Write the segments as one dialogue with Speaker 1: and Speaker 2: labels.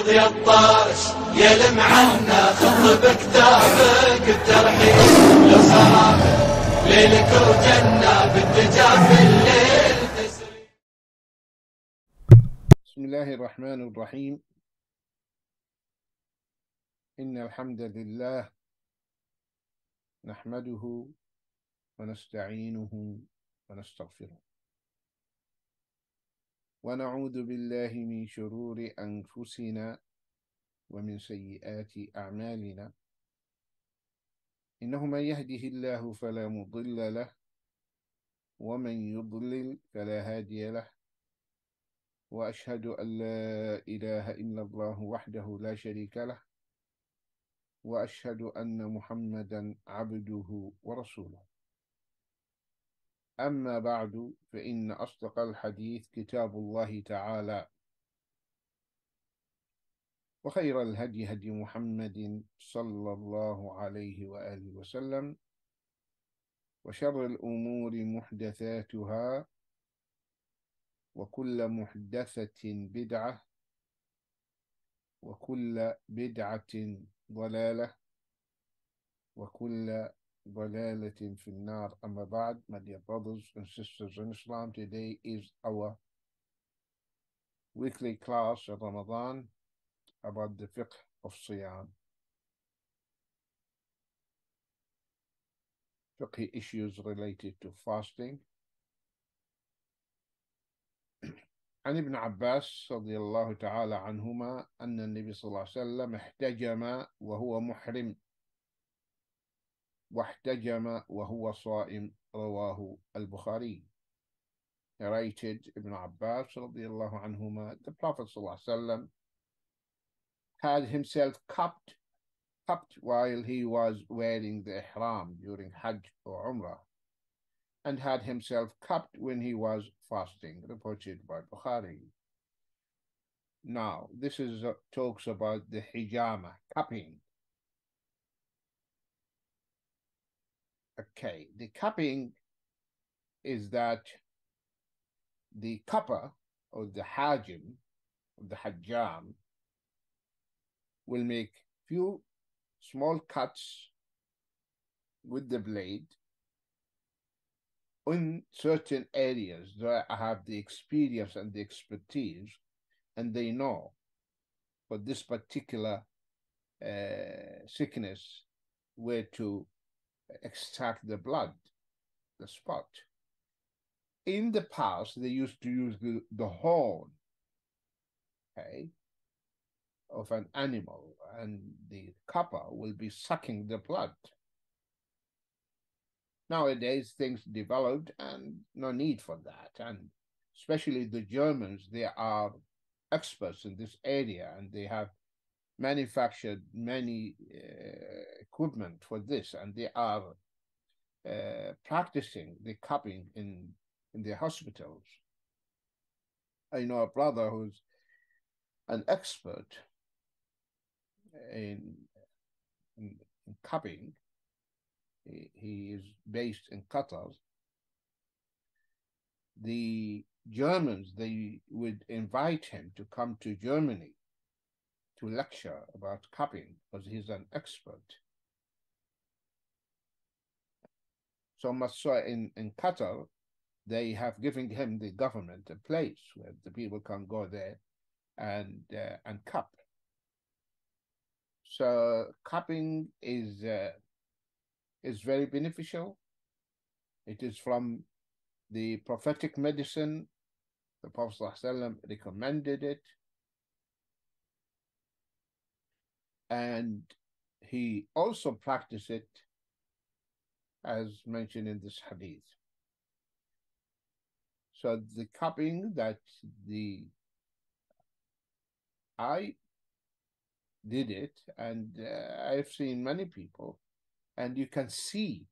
Speaker 1: رياض يا الطاش يا المعنى خط بكتابك الترحيب لو صرافة ليلك وجنة بالدجا في الليل تسري.
Speaker 2: بسم الله الرحمن الرحيم. إن الحمد لله نحمده ونستعينه ونستغفره ونعوذ بالله من شرور أنفسنا ومن سيئات أعمالنا. إنه من يهده الله فلا مضل له ومن يضلل فلا هادي له، وأشهد أن لا إله إلا الله وحده لا شريك له، وأشهد أن محمدا عبده ورسوله. أما بعد، فإن أصدق الحديث كتاب الله تعالى، وخير الهدي هدي محمد صلى الله عليه وآله وسلم، وشر الأمور محدثاتها، وكل محدثة بدعة، وكل بدعة ضلالة، وكل ضلالة في النار. أما بعد, my dear brothers and sisters in Islam, today is our weekly class of Ramadan about the Fiqh of Siyam, fiqh issues related to fasting. عن ابن عباس رضي الله تعالى عنهما أن النبي صلى الله عليه وسلم احتجم وهو محرم واحتجم وهو صائم، رواه البخاري. Narrated Ibn Abbas رضي الله عنهما, the Prophet صلى الله عليه وسلم had himself cupped while he was wearing the ihram during Hajj or Umrah, and had himself cupped when he was fasting, reported by Bukhari. Now, this is talks about the hijama, cupping. Okay, the cupping is that the cupper or the hajim, or the hajjam, will make few small cuts with the blade in certain areas that have the experience and the expertise, and they know for this particular sickness where to extract the blood, the spot. In the past, they used to use the horn, okay, of an animal, and the cupper will be sucking the blood. Nowadays, things developed and no need for that. And especially the Germans, they are experts in this area, and they have manufactured many equipment for this, and they are practicing the cupping in their hospitals. I know a brother who's an expert in cupping. He is based in Qatar. The Germans, they would invite him to come to Germany to lecture about cupping because he's an expert. So much so in Qatar, they have given him, the government, a place where the people can go there and cup. So cupping is very beneficial. It is from the prophetic medicine. The Prophet ﷺ recommended it, and he also practiced it as mentioned in this hadith. So the cupping that I did it, and I've seen many people, and you can see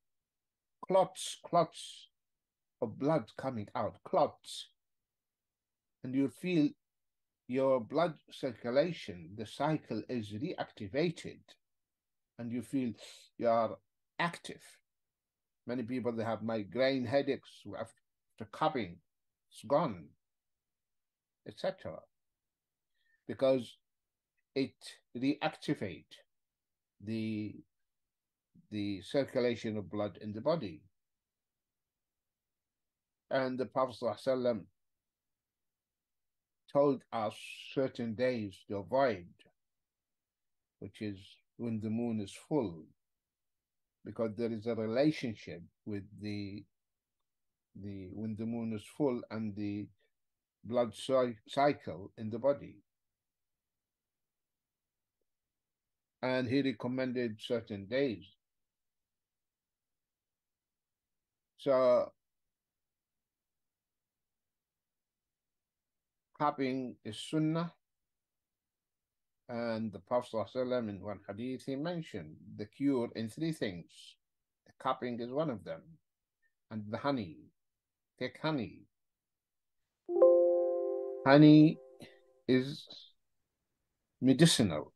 Speaker 2: clots of blood coming out, clots, and you feel your blood circulation, the cycle is reactivated, and you feel you are active. Many people, they have migraine headaches after cupping, it's gone, etc. Because it reactivate the circulation of blood in the body. And the Prophet ﷺ told us certain days to avoid, which is when the moon is full, because there is a relationship with the when the moon is full and the blood cycle in the body. And he recommended certain days. So cupping is sunnah, and the Prophet ﷺ in one hadith he mentioned the cure in three things. The cupping is one of them, and the honey. Take honey. Honey is medicinal,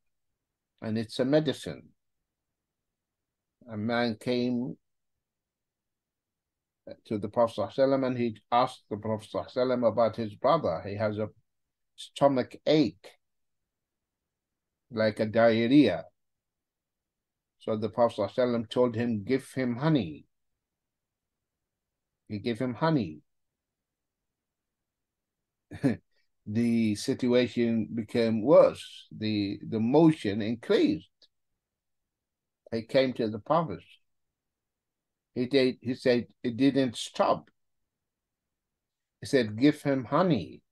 Speaker 2: and it's a medicine. A man came to the Prophet ﷺ and he asked the Prophet ﷺ about his brother. He has a stomach ache, like a diarrhea. So the Prophet ﷺ told him, give him honey. He gave him honey. The situation became worse. The motion increased. He came to the Prophet. He said it didn't stop. He said, give him honey.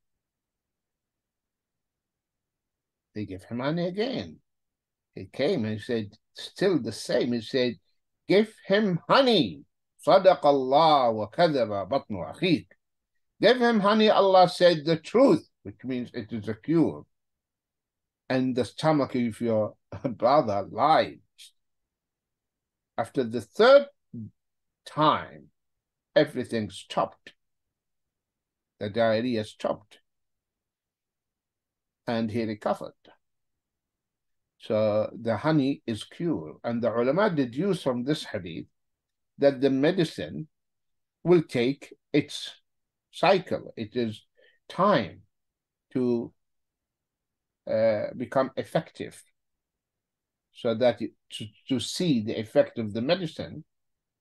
Speaker 2: They gave him honey again. He came and said, still the same. He said, give him honey. صدق الله وكذب بطن أخيك. Give him honey, Allah said the truth, which means it is a cure. And the stomach of your brother lied. After the third time, everything stopped. The diarrhea stopped. And he recovered. So the honey is cure. And the ulama deduce from this hadith that the medicine will take its cycle. It is time to become effective. So that to see the effect of the medicine,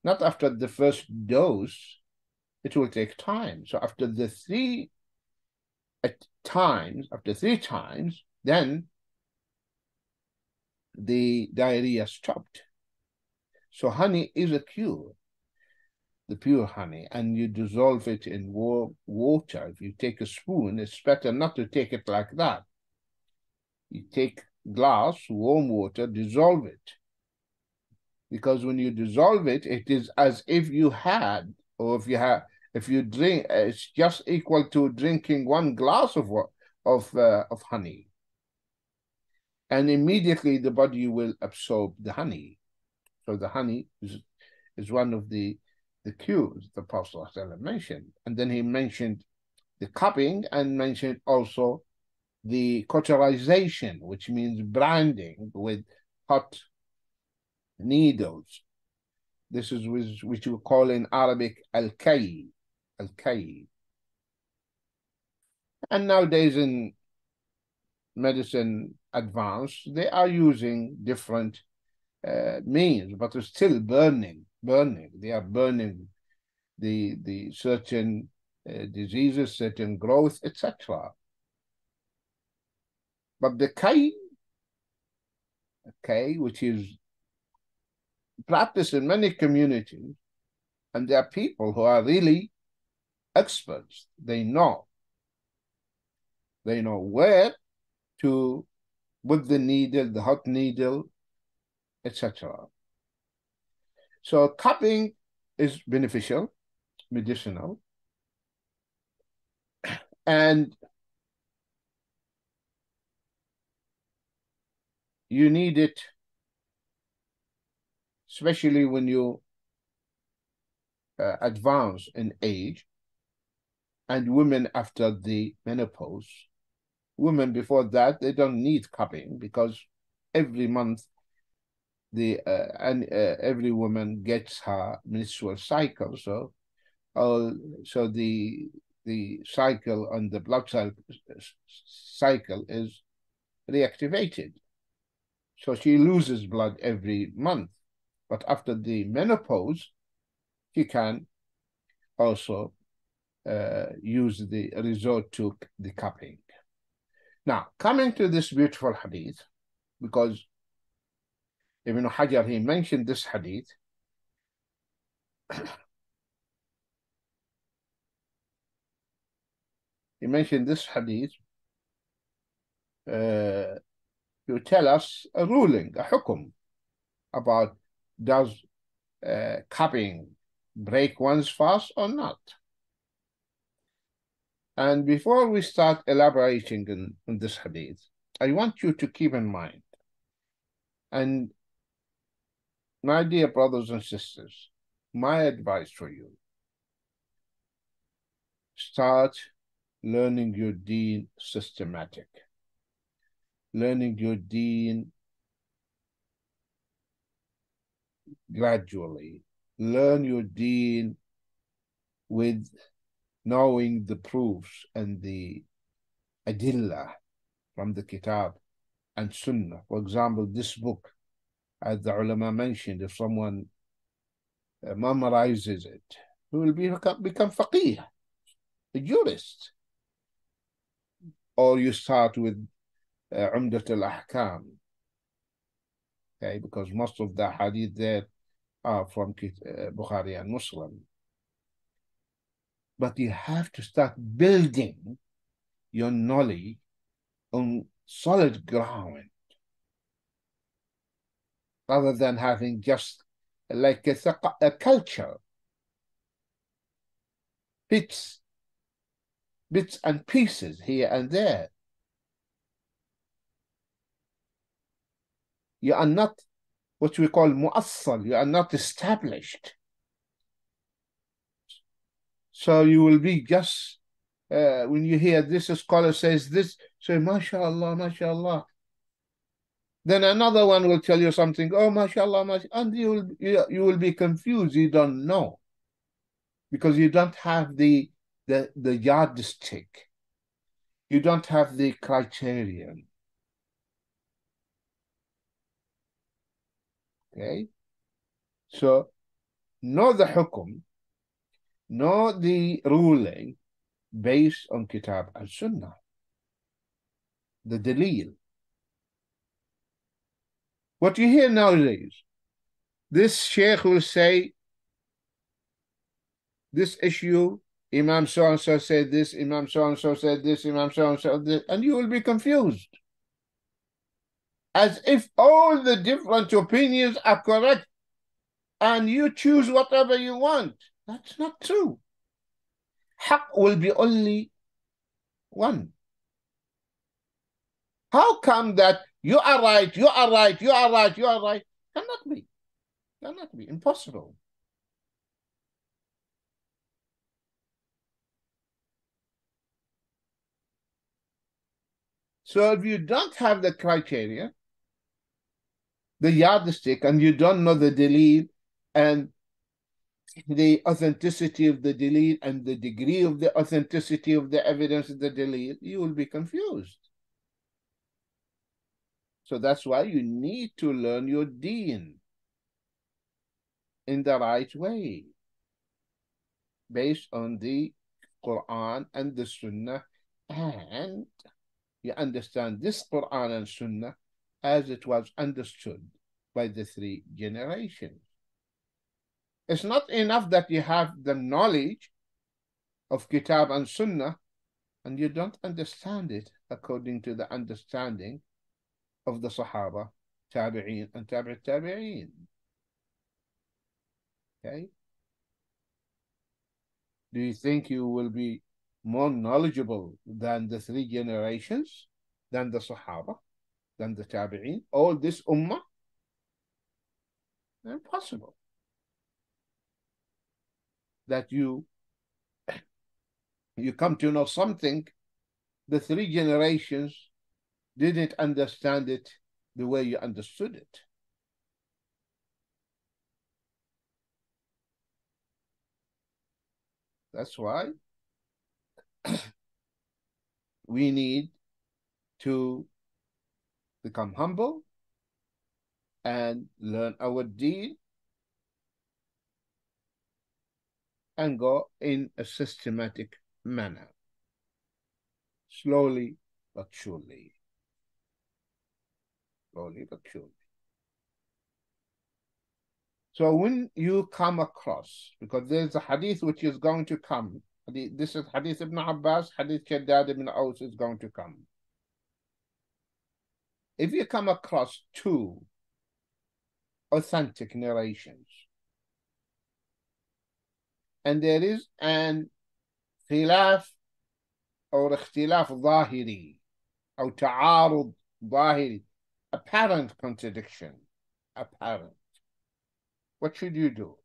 Speaker 2: not after the first dose, it will take time. So after the three times, then the diarrhea stopped. So honey is a cure, the pure honey, and you dissolve it in warm water. If you take a spoon, it's better not to take it like that. You take glass, warm water, dissolve it. Because when you dissolve it, it is as if you had, or if you drink, it's just equal to drinking one glass of honey. And immediately the body will absorb the honey. So the honey is one of the cures the Prophet ﷺ mentioned. And then he mentioned the cupping and mentioned also the cauterization, which means branding with hot needles. This is which we call in Arabic al-kay. Al-kay. And nowadays in medicine advance, they are using different means, but it's still burning. They are burning the certain diseases, certain growth, etc. But the K, which is practiced in many communities, and there are people who are really experts. They know where to put the needle, the hot needle, etc. So cupping is beneficial, medicinal, and you need it, especially when you advance in age, and women after the menopause. Women before that, they don't need cupping because every month every woman gets her menstrual cycle. So the cycle on the blood cycle is reactivated. So she loses blood every month. But after the menopause, she can also use the resort to the cupping. Now, coming to this beautiful hadith, because Ibn Hajar, he mentioned this hadith. He mentioned this hadith to tell us a ruling, a hukum, about does cupping break one's fast or not. And before we start elaborating on this hadith, I want you to keep in mind, and my dear brothers and sisters, my advice for you, start learning your deen systematic. Learning your deen gradually. Learn your deen with knowing the proofs and the adillah from the kitab and sunnah. For example, this book, as the ulama mentioned, if someone memorizes it, he will become faqih, a jurist. Or you start with Umdat al-Ahkam, okay, because most of the hadith there are from Bukhari and Muslim. But you have to start building your knowledge on solid ground, rather than having just like a culture, bits and pieces here and there. You are not what we call mu'assal, you are not established. So you will be just, when you hear this scholar says this, say, mashallah, mashallah. Then another one will tell you something, oh, mashallah, mashallah, and you will be confused, you don't know. Because you don't have the yardstick. You don't have the criterion. Okay? So, know the hukum, know the ruling based on Kitab and Sunnah, the dalil. What you hear nowadays, this Sheikh will say, this issue, Imam so-and-so said this, Imam so-and-so said this, Imam so-and-so this, and you will be confused. As if all the different opinions are correct and you choose whatever you want. That's not true. Haqq will be only one. How come that you are right, you are right, you are right, you are right? Cannot be. Cannot be. Impossible. So if you don't have the criteria, the yardstick, and you don't know the dalil and the authenticity of the dalil and the degree of the authenticity of the evidence of the dalil, you will be confused. So that's why you need to learn your deen in the right way, based on the Quran and the Sunnah, and you understand this Quran and Sunnah as it was understood by the three generations. It's not enough that you have the knowledge of Kitab and Sunnah and you don't understand it according to the understanding of the Sahaba, Tabi'een, and Tabi'ut Tabi'een. Okay? Do you think you will be more knowledgeable than the three generations, than the Sahaba, than the Tabi'een, all this Ummah? Impossible. That you come to know something, the three generations didn't understand it the way you understood it. That's why we need to become humble, and learn our deen, and go in a systematic manner, slowly but surely. Slowly but surely. So when you come across, because there's a hadith which is going to come, this is hadith Ibn Abbas, hadith Shaddad ibn Aus is going to come. If you come across two authentic narrations, and there is an khilaf or ikhtilaf ظاهري or تعارض ظاهري, apparent contradiction, apparent, what should you do?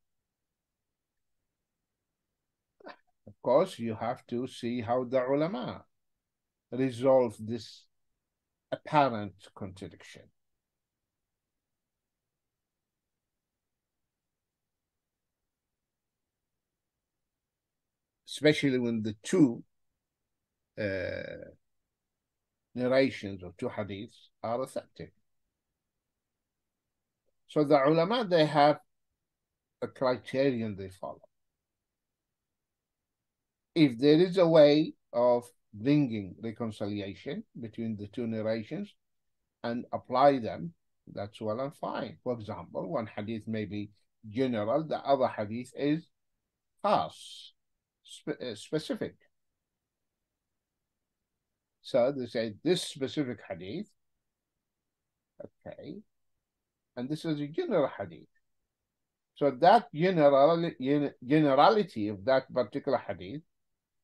Speaker 2: Of course, you have to see how the ulama resolve this apparent contradiction. Especially when the two narrations or two hadiths are authentic. So the ulama, they have a criterion they follow. If there is a way of bringing reconciliation between the two narrations and apply them, that's well and fine. For example, one hadith may be general, the other hadith is khas, specific. So they say this specific hadith, okay, and this is a general hadith. So that generality of that particular hadith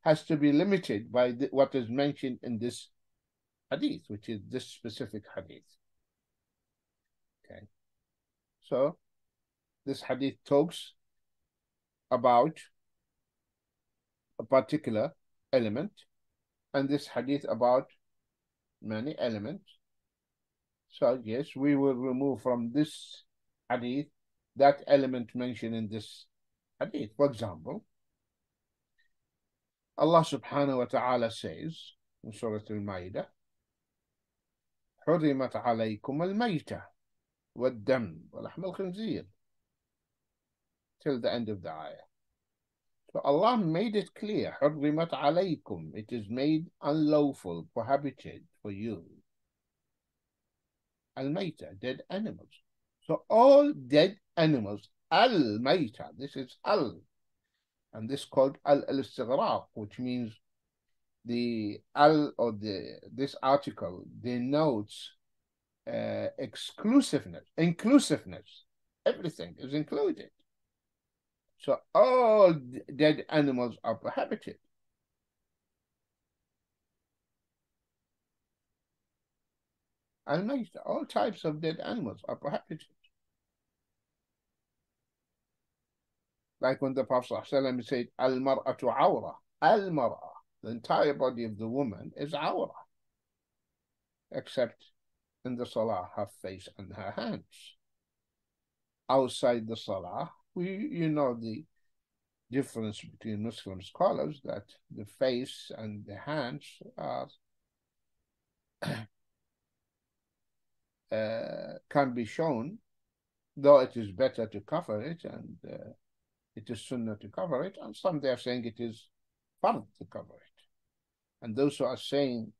Speaker 2: has to be limited by what is mentioned in this hadith, which is this specific hadith. Okay. So this hadith talks about a particular element, and this hadith about many elements. So yes, we will remove from this hadith that element mentioned in this hadith. For example, Allah subhanahu wa ta'ala says in Surah Al-Ma'idah, حرمت عليكم الميتة والدم ولحم الخنزير, till the end of the ayah. So Allah made it clear, حرمت عليكم, it is made unlawful, prohibited for you. Al-Mayta, dead animals. So all dead animals, Al-Mayta, this is Al, and this is called Al-Istighraq, which means the Al or this article denotes exclusiveness, inclusiveness. Everything is included. So all dead animals are prohibited. Al-Mayta, all types of dead animals are prohibited. Like when the Prophet ﷺ said, Al-mar'atu awra, Al-mar'a, the entire body of the woman is awra, except in the salah, her face and her hands. Outside the salah, you know the difference between Muslim scholars, that the face and the hands are can be shown, though it is better to cover it, and it is sunnah to cover it, and some they are saying it is fard to cover it. And those who are saying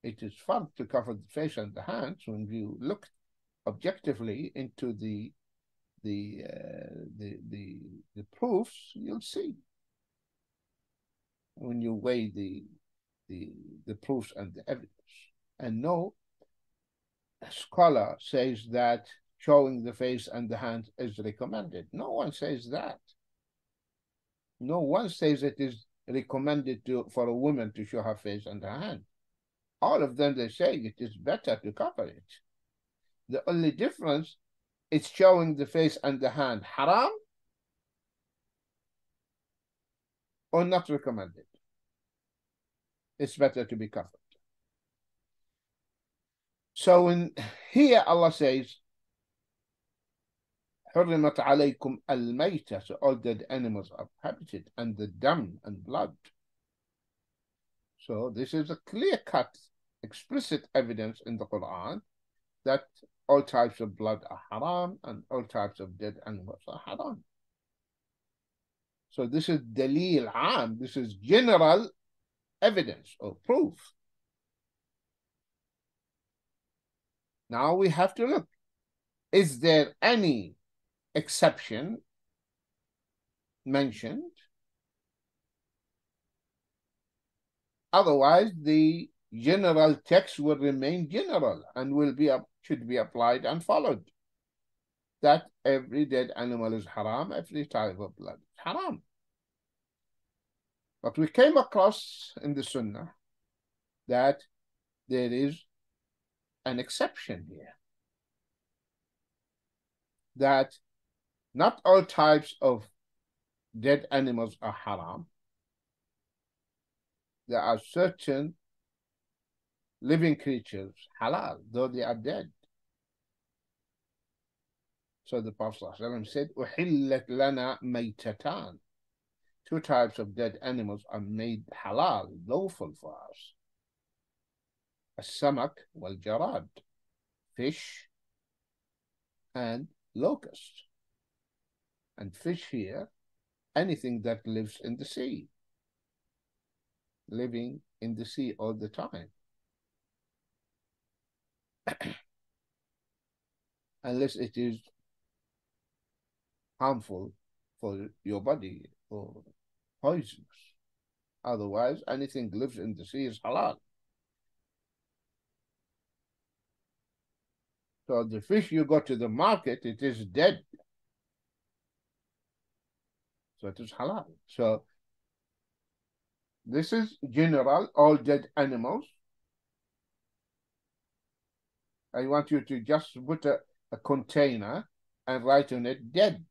Speaker 2: it is fard to cover the face and the hands, when you look objectively into the proofs, you'll see. When you weigh the proofs and the evidence, and no scholar says that showing the face and the hands is recommended. No one says that. No one says it is recommended for a woman to show her face and her hand. All of them, they say it is better to cover it. The only difference is showing the face and the hand haram or not recommended. It's better to be covered. So in here Allah says, حرمت عليكم الميتة, so all dead animals are prohibited, and the dam and blood. So this is a clear-cut, explicit evidence in the Quran that all types of blood are haram and all types of dead animals are haram. So this is dalil am, this is general evidence or proof. Now we have to look, is there any exception mentioned? Otherwise, the general text will remain general and should be applied and followed. That every dead animal is haram, every type of blood is haram. But we came across in the Sunnah that there is an exception here. That not all types of dead animals are haram. There are certain living creatures halal, though they are dead. So the Prophet ﷺ said, "Uhillat lana maytatan." Two types of dead animals are made halal, lawful for us. As-samak wal-jarad, fish and locust. And fish here, anything that lives in the sea, living in the sea all the time. Unless it is harmful for your body or poisonous. Otherwise, anything lives in the sea is halal. So the fish you go to the market, it is dead. So it is halal. So this is general, all dead animals. I want you to just put a container and write on it dead.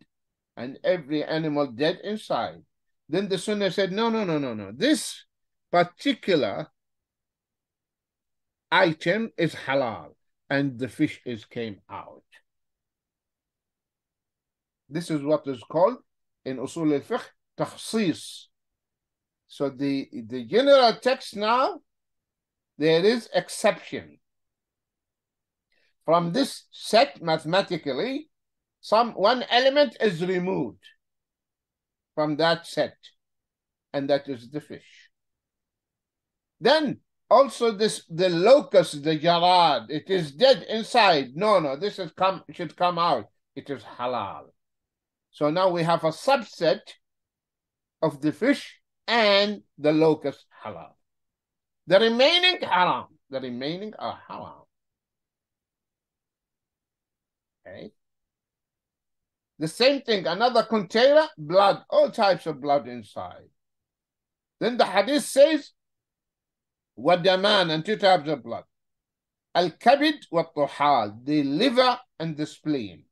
Speaker 2: And every animal dead inside. Then the Sunnah said, no. This particular item is halal. And the fish came out. This is what is called in Usul al-Fiqh, takhsis. So the general text now, there is exception. From this set, mathematically, one element is removed from that set, and that is the fish. Then also the locust, the jarad, it is dead inside. No, this should come out. It is halal. So now we have a subset of the fish and the locust halal. The remaining haram. The remaining are haram. Okay. The same thing, another container, blood, all types of blood inside. Then the hadith says, wadaman, and two types of blood. Al-kabid wa-tuhal, the liver and the spleen.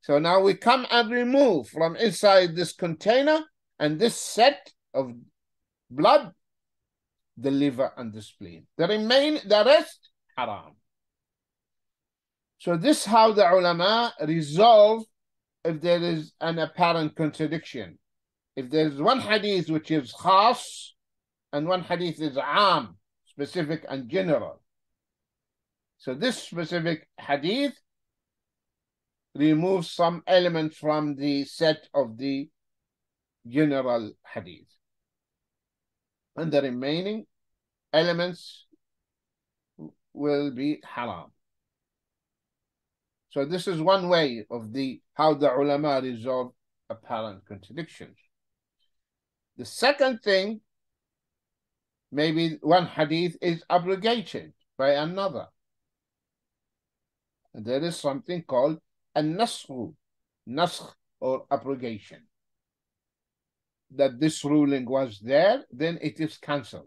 Speaker 2: So now we come and remove from inside this container and this set of blood, the liver and the spleen. The rest, haram. So this is how the ulama resolve if there is an apparent contradiction. If there is one hadith which is khas and one hadith is am, specific and general. So this specific hadith removes some elements from the set of the general hadith. And the remaining elements will be haram. So this is one way of how the ulama resolve apparent contradictions. The second thing, maybe one hadith is abrogated by another. And there is something called an-nasakh, or abrogation. That this ruling was there, then it is cancelled.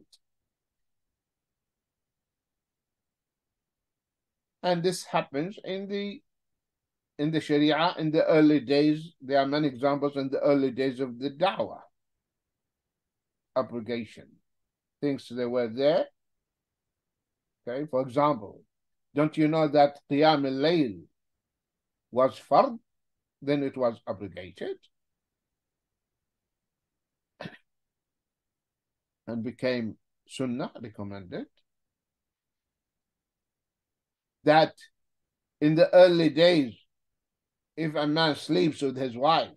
Speaker 2: And this happens in the Sharia in the early days. There are many examples in the early days of the da'wah. Abrogation. Things that were there. Okay, for example, don't you know that Qiyam al-Layl was fard? Then it was abrogated and became sunnah, recommended. That In the early days, if a man sleeps with his wife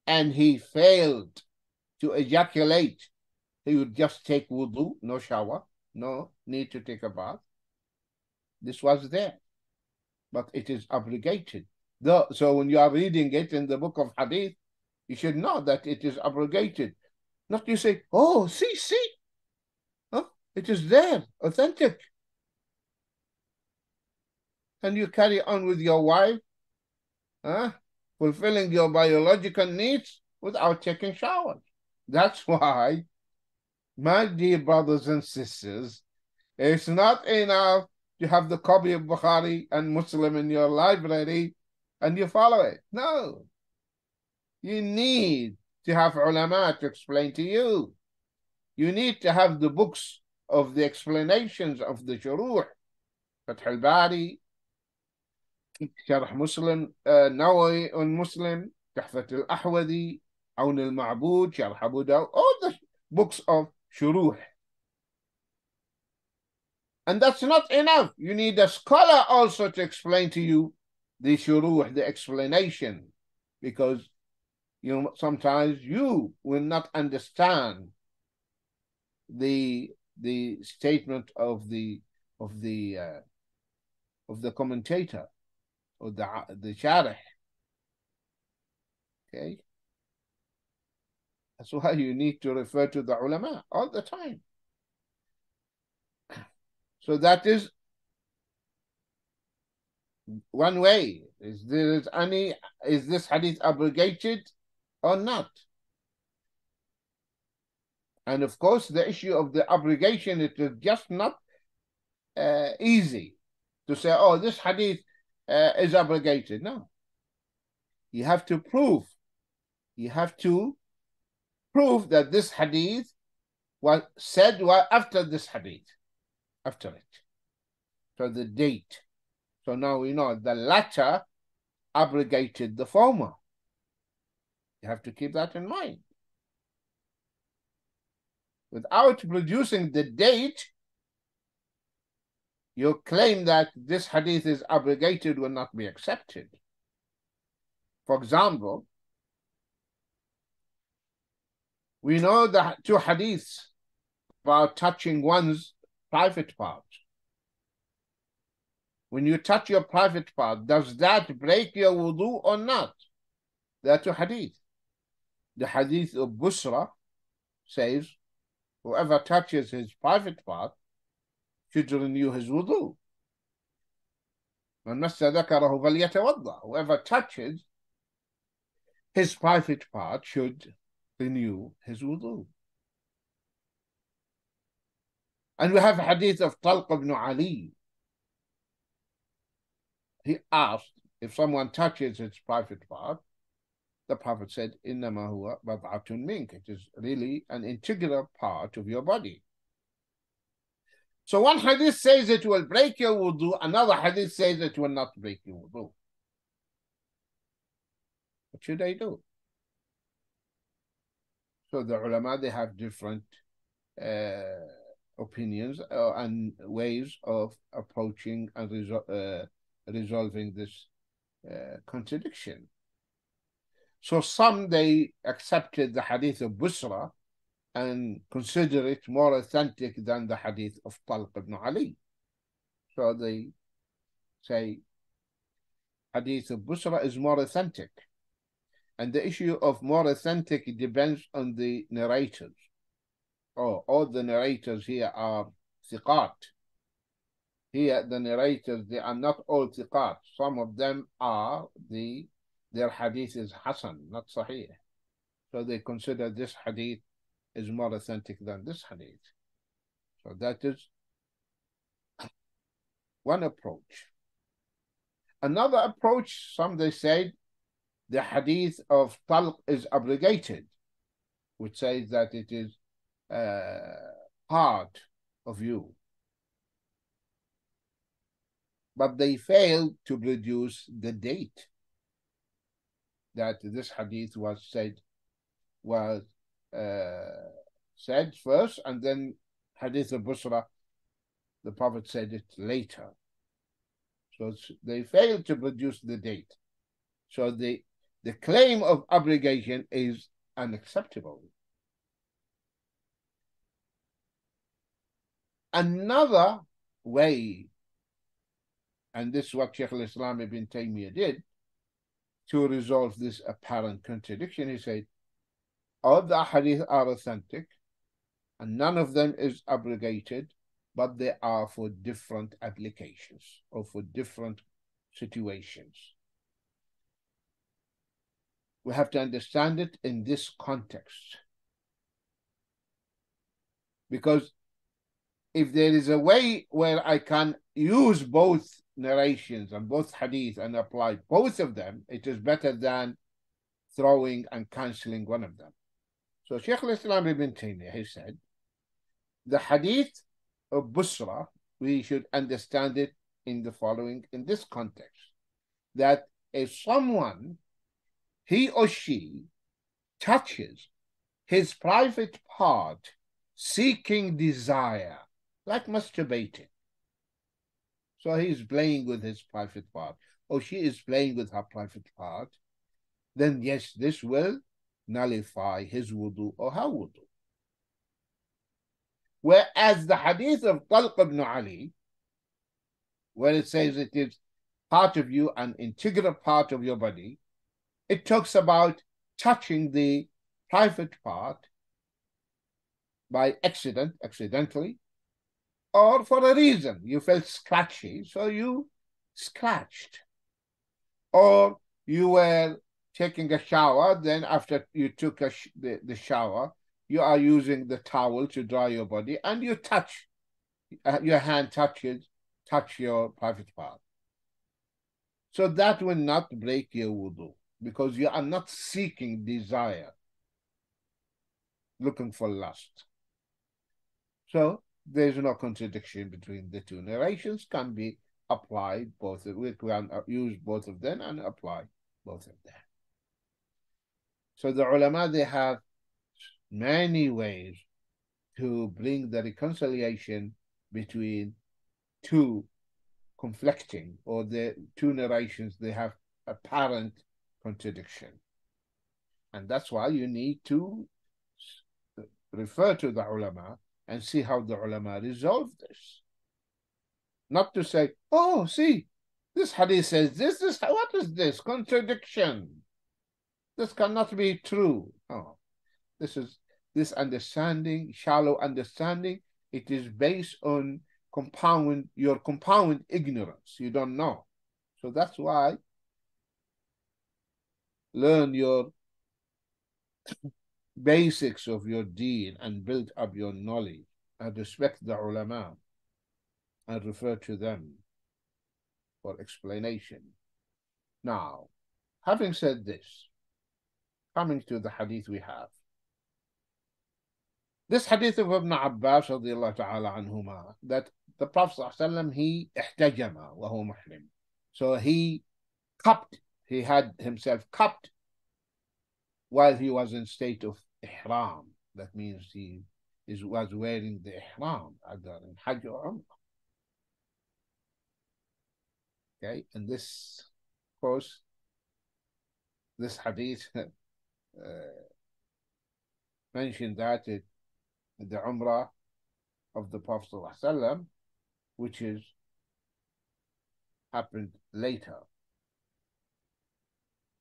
Speaker 2: and he failed to ejaculate, he would just take wudu, no shower, no need to take a bath. This was there, but it is abrogated. So when you are reading it in the book of Hadith, you should know that it is abrogated. Not you say, oh, see, huh? It is there, authentic. And you carry on with your wife, fulfilling your biological needs without taking showers. That's why, my dear brothers and sisters, it's not enough to have the copy of Bukhari and Muslim in your library and you follow it. No. You need to have ulama to explain to you. You need to have the books of the explanations of the shuruh. Fath al-Bari, Sharh Muslim, Nawawi on Muslim, Tuhfat al-Ahwadi, Awn al-Ma'bud, Sharh Abu Dawud, all the books of shuruh. And that's not enough. You need a scholar also to explain to you the shuruh, the explanation, because sometimes you will not understand the statement of the commentator or the sharh. Okay, that's why you need to refer to the ulama all the time. So that is one way. Is this hadith abrogated or not? And of course, the issue of the abrogation, it is just not easy to say, oh, this hadith is abrogated. No. You have to prove. You have to prove that this hadith was said after this hadith, after it. So the date. So now we know the latter abrogated the former. You have to keep that in mind. Without producing the date, your claim that this hadith is abrogated will not be accepted. For example, we know the two hadiths about touching one's private part. When you touch your private part, does that break your wudu or not? There are two hadith. The hadith of Busra says, whoever touches his private part should renew his wudu. Whoever touches his private part should renew his wudu. And we have a hadith of Talq ibn Ali. He asked if someone touches his private part, the Prophet said, إِنَّمَا هُوَ بَضْعَةٌ مِنْكَ. It is really an integral part of your body. So one hadith says it will break your wudu, another hadith says it will not break your wudu. What should I do? So the ulama, they have different opinions and ways of approaching and resolving this contradiction. So some, they accepted the hadith of Busra and consider it more authentic than the hadith of Talq ibn Ali. So they say hadith of Busra is more authentic. And the issue of more authentic depends on the narrators. All the narrators here are thiqat. Here, the narrators, they are not all thiqat. Some of them are, their hadith is hasan, not sahih. So they consider this hadith is more authentic than this hadith. So that is one approach. Another approach, some they said, the hadith of Talq is abrogated, which says that it is part of you. But they failed to produce the date that this hadith was said first, and then hadith of Busra, the Prophet said it later. So they failed to produce the date. So the claim of abrogation is unacceptable. Another way, and this is what Sheikh al-Islam ibn Taymiyyah did to resolve this apparent contradiction, he said, all the hadith are authentic and none of them is abrogated, but they are for different applications or for different situations. We have to understand it in this context. Because if there is a way where I can use both narrations and both hadith and apply both of them, it is better than throwing and cancelling one of them. So Sheikh al-Islam ibn Taymiyyah, he said, the hadith of Busra, we should understand it in the following, in this context, that if someone, he or she, touches his private part seeking desire, like masturbating, so he is playing with his private part, or she is playing with her private part, then yes, this will nullify his wudu or her wudu. Whereas the hadith of Talq ibn Ali, where it says it is part of you, an integral part of your body, it talks about touching the private part by accidentally, or for a reason. You felt scratchy, so you scratched. Or you were taking a shower, then after you took the shower, you are using the towel to dry your body, and you touch, your hand touch your private part. So that will not break your wudu, because you are not seeking desire, looking for lust. So there's no contradiction between the two narrations, can be applied both. We can use both of them and apply both of them. So the ulama, they have many ways to bring the reconciliation between two conflicting, or the two narrations, they have apparent contradiction. And that's why you need to refer to the ulama and see how the ulama resolve this. Not to say, oh, see, this hadith says this, what is this? Contradiction. This cannot be true. Oh, this understanding, shallow understanding, it is based on your compound ignorance. You don't know. So that's why learn your basics of your deen and build up your knowledge, and respect the ulama and refer to them for explanation. Now, having said this, coming to the hadith we have. This hadith of Ibn Abbas radiallahu ta'ala anhuma, that the Prophet ﷺ, he ihtajama wa huwa muhrim. So he cupped, he had himself cupped while he was in state of ihram. That means he was wearing the ihram, either in Hajj or Umrah. Okay, and this, of course, this hadith mentioned that the Umrah of the Prophet ﷺ, which is happened later,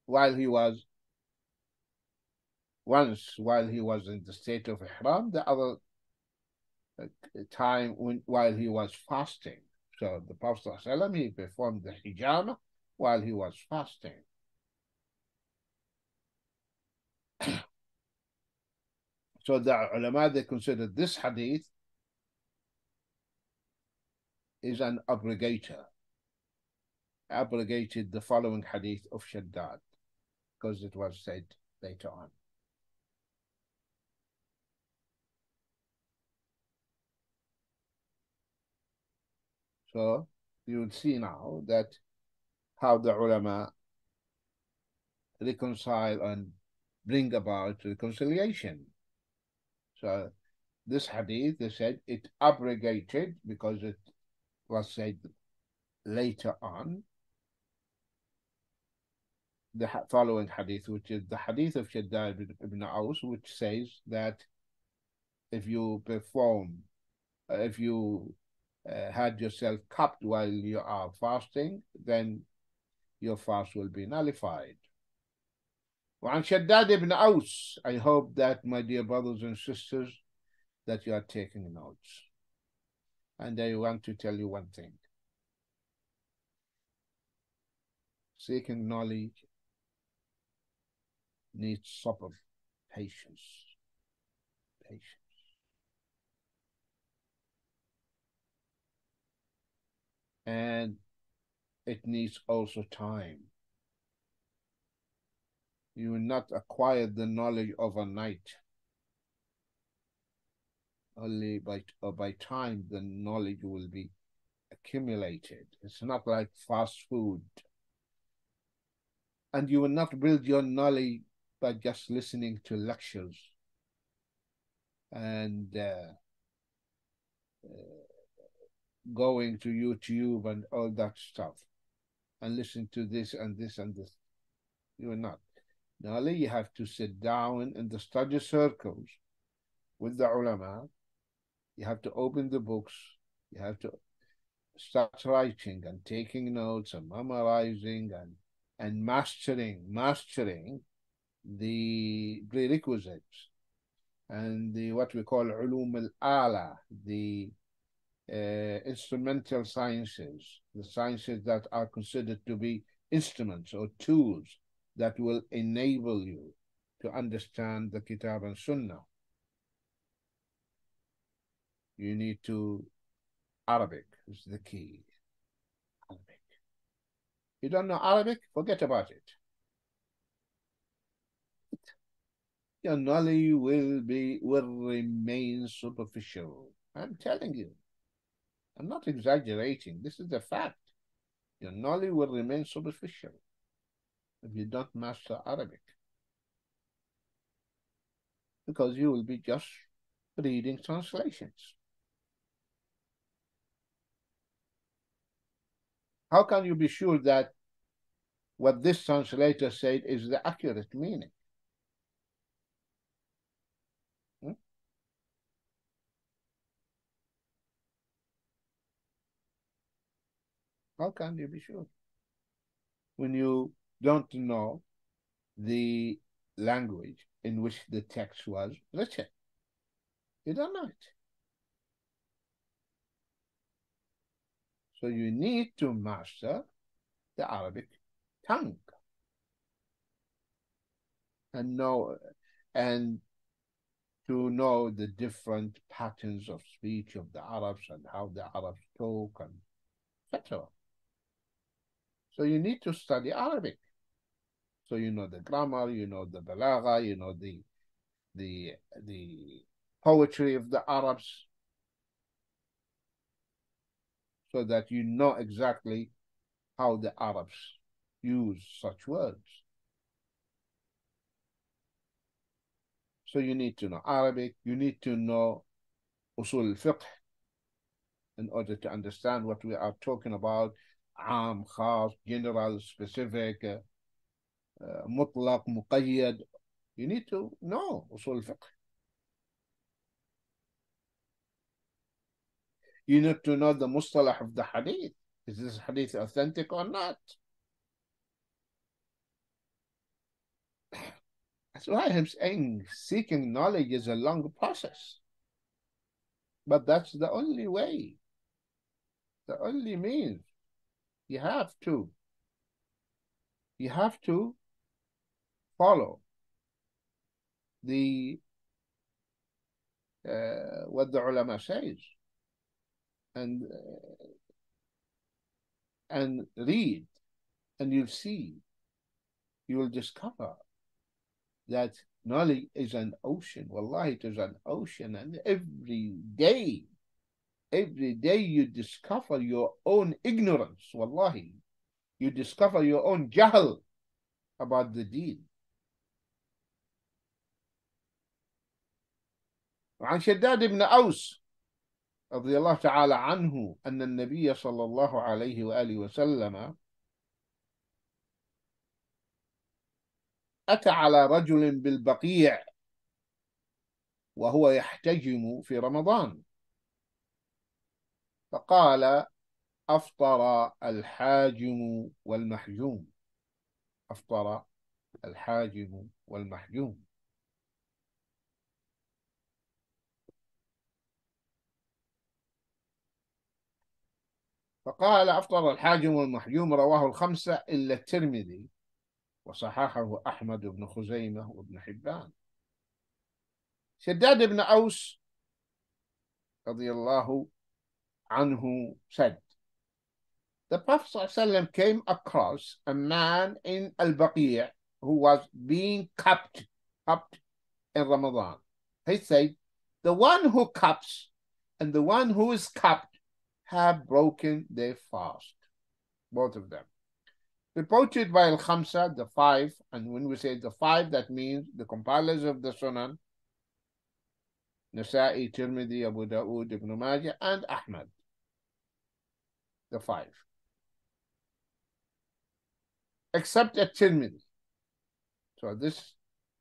Speaker 2: while he was in the state of ihram, the other time while he was fasting. So the Prophet ﷺ, he performed the hijama while he was fasting. So the ulama, they consider this hadith is an abrogator. Abrogated the following hadith of Shaddad, because it was said later on. So you will see now that how the ulama reconcile and bring about reconciliation. So this hadith, they said it abrogated because it was said later on the following hadith, which is the hadith of Shaddad ibn Aus, which says that if you if you had yourself cupped while you are fasting, then your fast will be nullified. وعن شداد ibn Aus, I hope that, my dear brothers and sisters, that you are taking notes. And I want to tell you one thing. Seeking knowledge needs sabr, patience. And it needs also time. You will not acquire the knowledge overnight. Only by time the knowledge will be accumulated. It's not like fast food. And you will not build your knowledge by just listening to lectures and going to YouTube and all that stuff and listen to this and this and this. You will not. Knowledge, you have to sit down in the study circles with the ulama. You have to open the books. You have to start writing and taking notes and memorizing and mastering the prerequisites and the what we call ulum al-ala, the instrumental sciences, the sciences that are considered to be instruments or tools that will enable you to understand the Kitab and Sunnah. You need to, Arabic is the key. Arabic. You don't know Arabic? Forget about it. Your knowledge will remain superficial. I'm telling you. I'm not exaggerating. This is the fact. Your knowledge will remain superficial if you don't master Arabic. Because you will be just reading translations. How can you be sure that what this translator said is the accurate meaning? How can you be sure? When you don't know the language in which the text was written. You don't know it. So you need to master the Arabic tongue and to know the different patterns of speech of the Arabs and how the Arabs talk and etc. So you need to study Arabic. So you know the grammar, you know the balagha, you know the poetry of the Arabs, so that you know exactly how the Arabs use such words. So you need to know Arabic, you need to know usul al-fiqh in order to understand what we are talking about, am, khas, general, specific, mutlaq, muqayyad. You need to know usul al-fiqh. You need to know the mustalah of the hadith. Is this hadith authentic or not? That's why I'm saying seeking knowledge is a long process. But that's the only way, the only means. You have to follow the what the ulama says and read, and you'll see, you will discover that knowledge is an ocean. Wallahi, it is an ocean, and every day you discover your own ignorance. Wallahi, you discover your own jahl about the deen. وعن شداد ibn Aus رضي الله تعالى عنه أن النبي صلى الله عليه وآله وسلم أتى على رجل بالبقيع وهو يحتجم في رمضان، فقال: أفطر الحاجم والمحجوم. أفطر الحاجم والمحجوم. فقال: أفطر الحاجم والمحجوم، رواه الخمسة إلا الترمذي، وصححه أحمد بن خزيمة وابن حبان. شداد بن أوس رضي الله عنه said, the Prophet ﷺ came across a man in Al-Baqi' who was being cupped in Ramadan. He said, the one who cups and the one who is cupped have broken their fast, both of them. Reported by Al-Khamsa, the five, and when we say the five, that means the compilers of the Sunan, Nasa'i, Tirmidhi, Abu Dawood, Ibn Majah, and Ahmad, the five. Except at Tirmidhi. So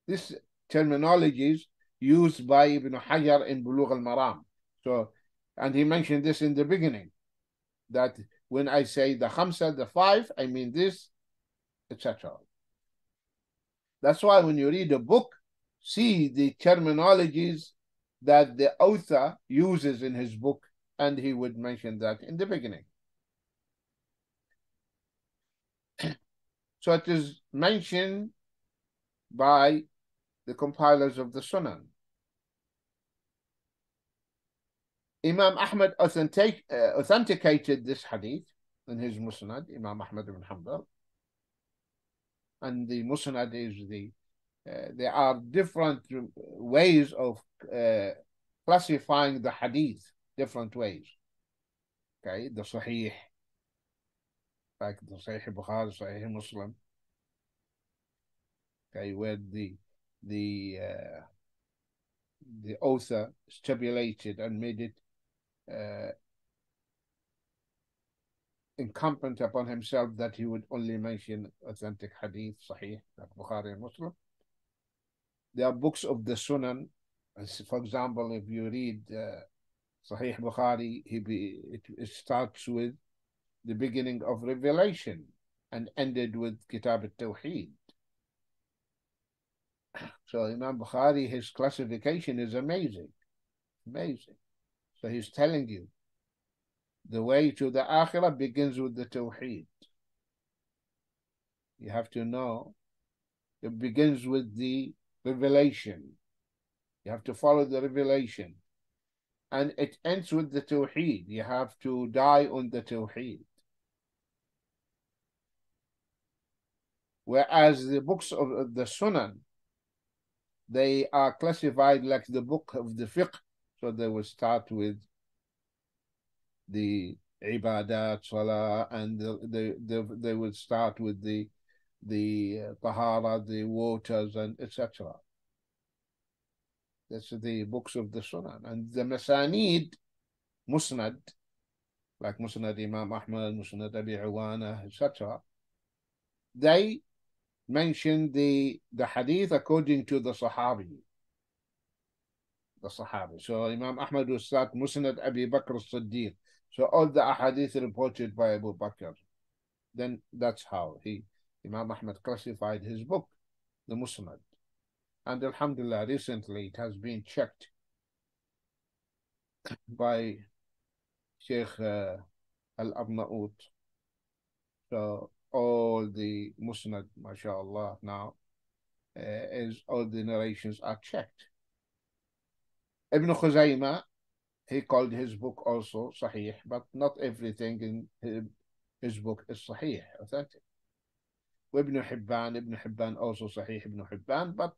Speaker 2: this terminology is used by Ibn Hajar in Bulugh al-Maram. So, and he mentioned this in the beginning, that when I say the Khamsa, the five, I mean this, etc. That's why when you read a book, see the terminologies that the author uses in his book, and he would mention that in the beginning. So it is mentioned by the compilers of the Sunan. Imam Ahmad authenticated this hadith in his Musnad, Imam Ahmad ibn Hanbal. And the Musnad is there are different ways of classifying the hadith, different ways. Okay, the Sahih, like the Sahih Bukhari, Sahih Muslim. Okay, where the author stipulated and made it incumbent upon himself that he would only mention authentic hadith, Sahih, like Bukhari and Muslim. There are books of the Sunan. For example, if you read Sahih Bukhari, it starts with the beginning of Revelation and ended with Kitab al-Tawheed. So Imam Bukhari, his classification is amazing. Amazing. So he's telling you the way to the Akhirah begins with the Tawheed. You have to know it begins with the revelation. You have to follow the revelation. And it ends with the Tawheed. You have to die on the Tawheed. Whereas the books of the Sunan, they are classified like the book of the Fiqh. So they will start with the ibadat, salah, and they will start with the tahara, the waters, and etc. That's the books of the Sunan. And the Masanid, Musnad, like Musnad Imam Ahmad, Musnad Abi Awana, etc. They mention the hadith according to the Sahabi. The Sahabi. So Imam Ahmad will start Musnad Abi Bakr as-Siddiq. So all the ahadith reported by Abu Bakr. Then that's how Imam Ahmad classified his book, the Musnad. And alhamdulillah, recently it has been checked by Sheikh Al Amry. So all the Musnad, mashallah, now all the narrations are checked. Ibn Khuzaymah, he called his book also Sahih, but not everything in his book is Sahih, authentic. Ibn Hibban also Sahih Ibn Hibban, but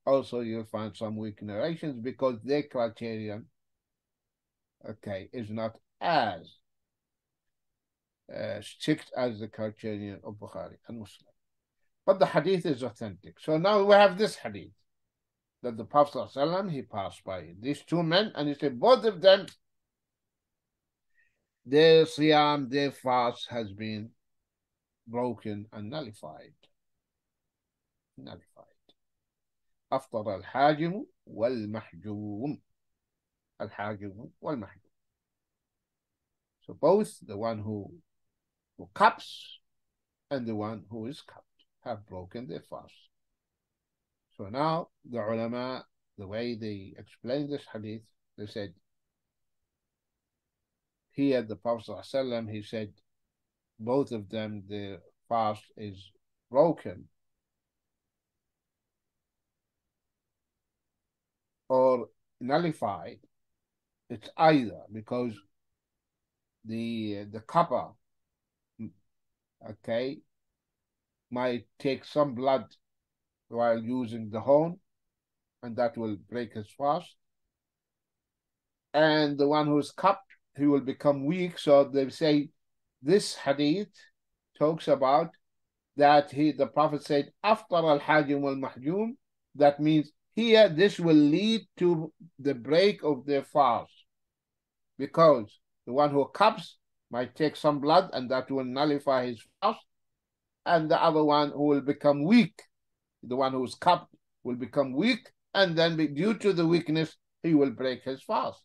Speaker 2: also you'll find some weak narrations because their criterion, okay, is not as strict as the criterion of Bukhari and Muslim. But the hadith is authentic. So now we have this hadith that the Prophet ﷺ, he passed by these two men and he said both of them their siyam, their fast has been broken and nullified. Nullified. أفطر الحاجم والمحجوم. الحاجم والمحجوم. So both the one who cups and the one who is cupped have broken their fast. So now the ulama, the way they explain this hadith, they said, here the Prophet ﷺ, he said, both of them, the fast is broken or nullified. It's either because the cupper, okay, might take some blood while using the horn, and that will break his fast. And the one who is cupped, he will become weak. So they say this hadith talks about that the Prophet said, Aftar al-Hajim wal-Mahjum. That means here this will lead to the break of their fast, because the one who cups might take some blood and that will nullify his fast, and the other one who will become weak, the one who is cupped will become weak, and then due to the weakness he will break his fast.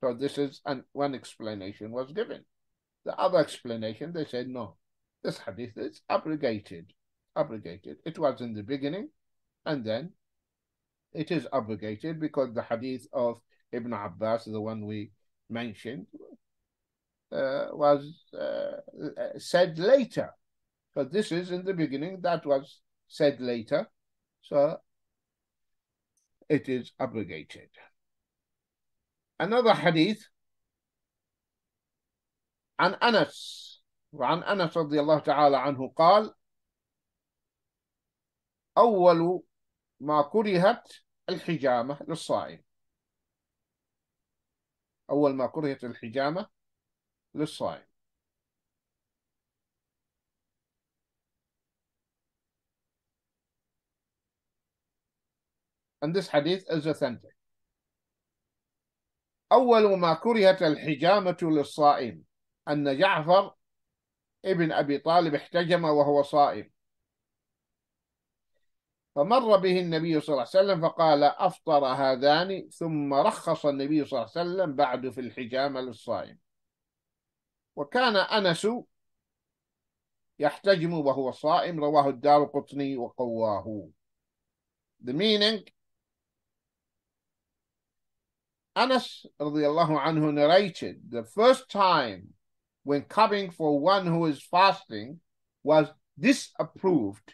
Speaker 2: So this is one explanation was given. The other explanation, they said, no, this hadith is abrogated. Abrogated. It was in the beginning, and then it is abrogated because the hadith of Ibn Abbas, the one we mentioned, was said later. So this is in the beginning, that was said later. So it is abrogated. Another hadith عن أنس وعن أنس رضي الله تعالى عنه قال أول ما كرهت الحجامة للصائم. أول ما كرهت الحجامة للصائم. And this hadith is authentic. أول ما كرهت الحجامة للصائم أن جعفر ابن أبي طالب احتجم وهو صائم، فمر به النبي صلى الله عليه وسلم فقال أفطر هذان، ثم رخص النبي صلى الله عليه وسلم بعد في الحجامة للصائم. وكان أنس يحتجم وهو صائم، رواه الدارقطني وقواه. The meaning, Anas radiallahu anhu narrated the first time when cupping for one who is fasting was disapproved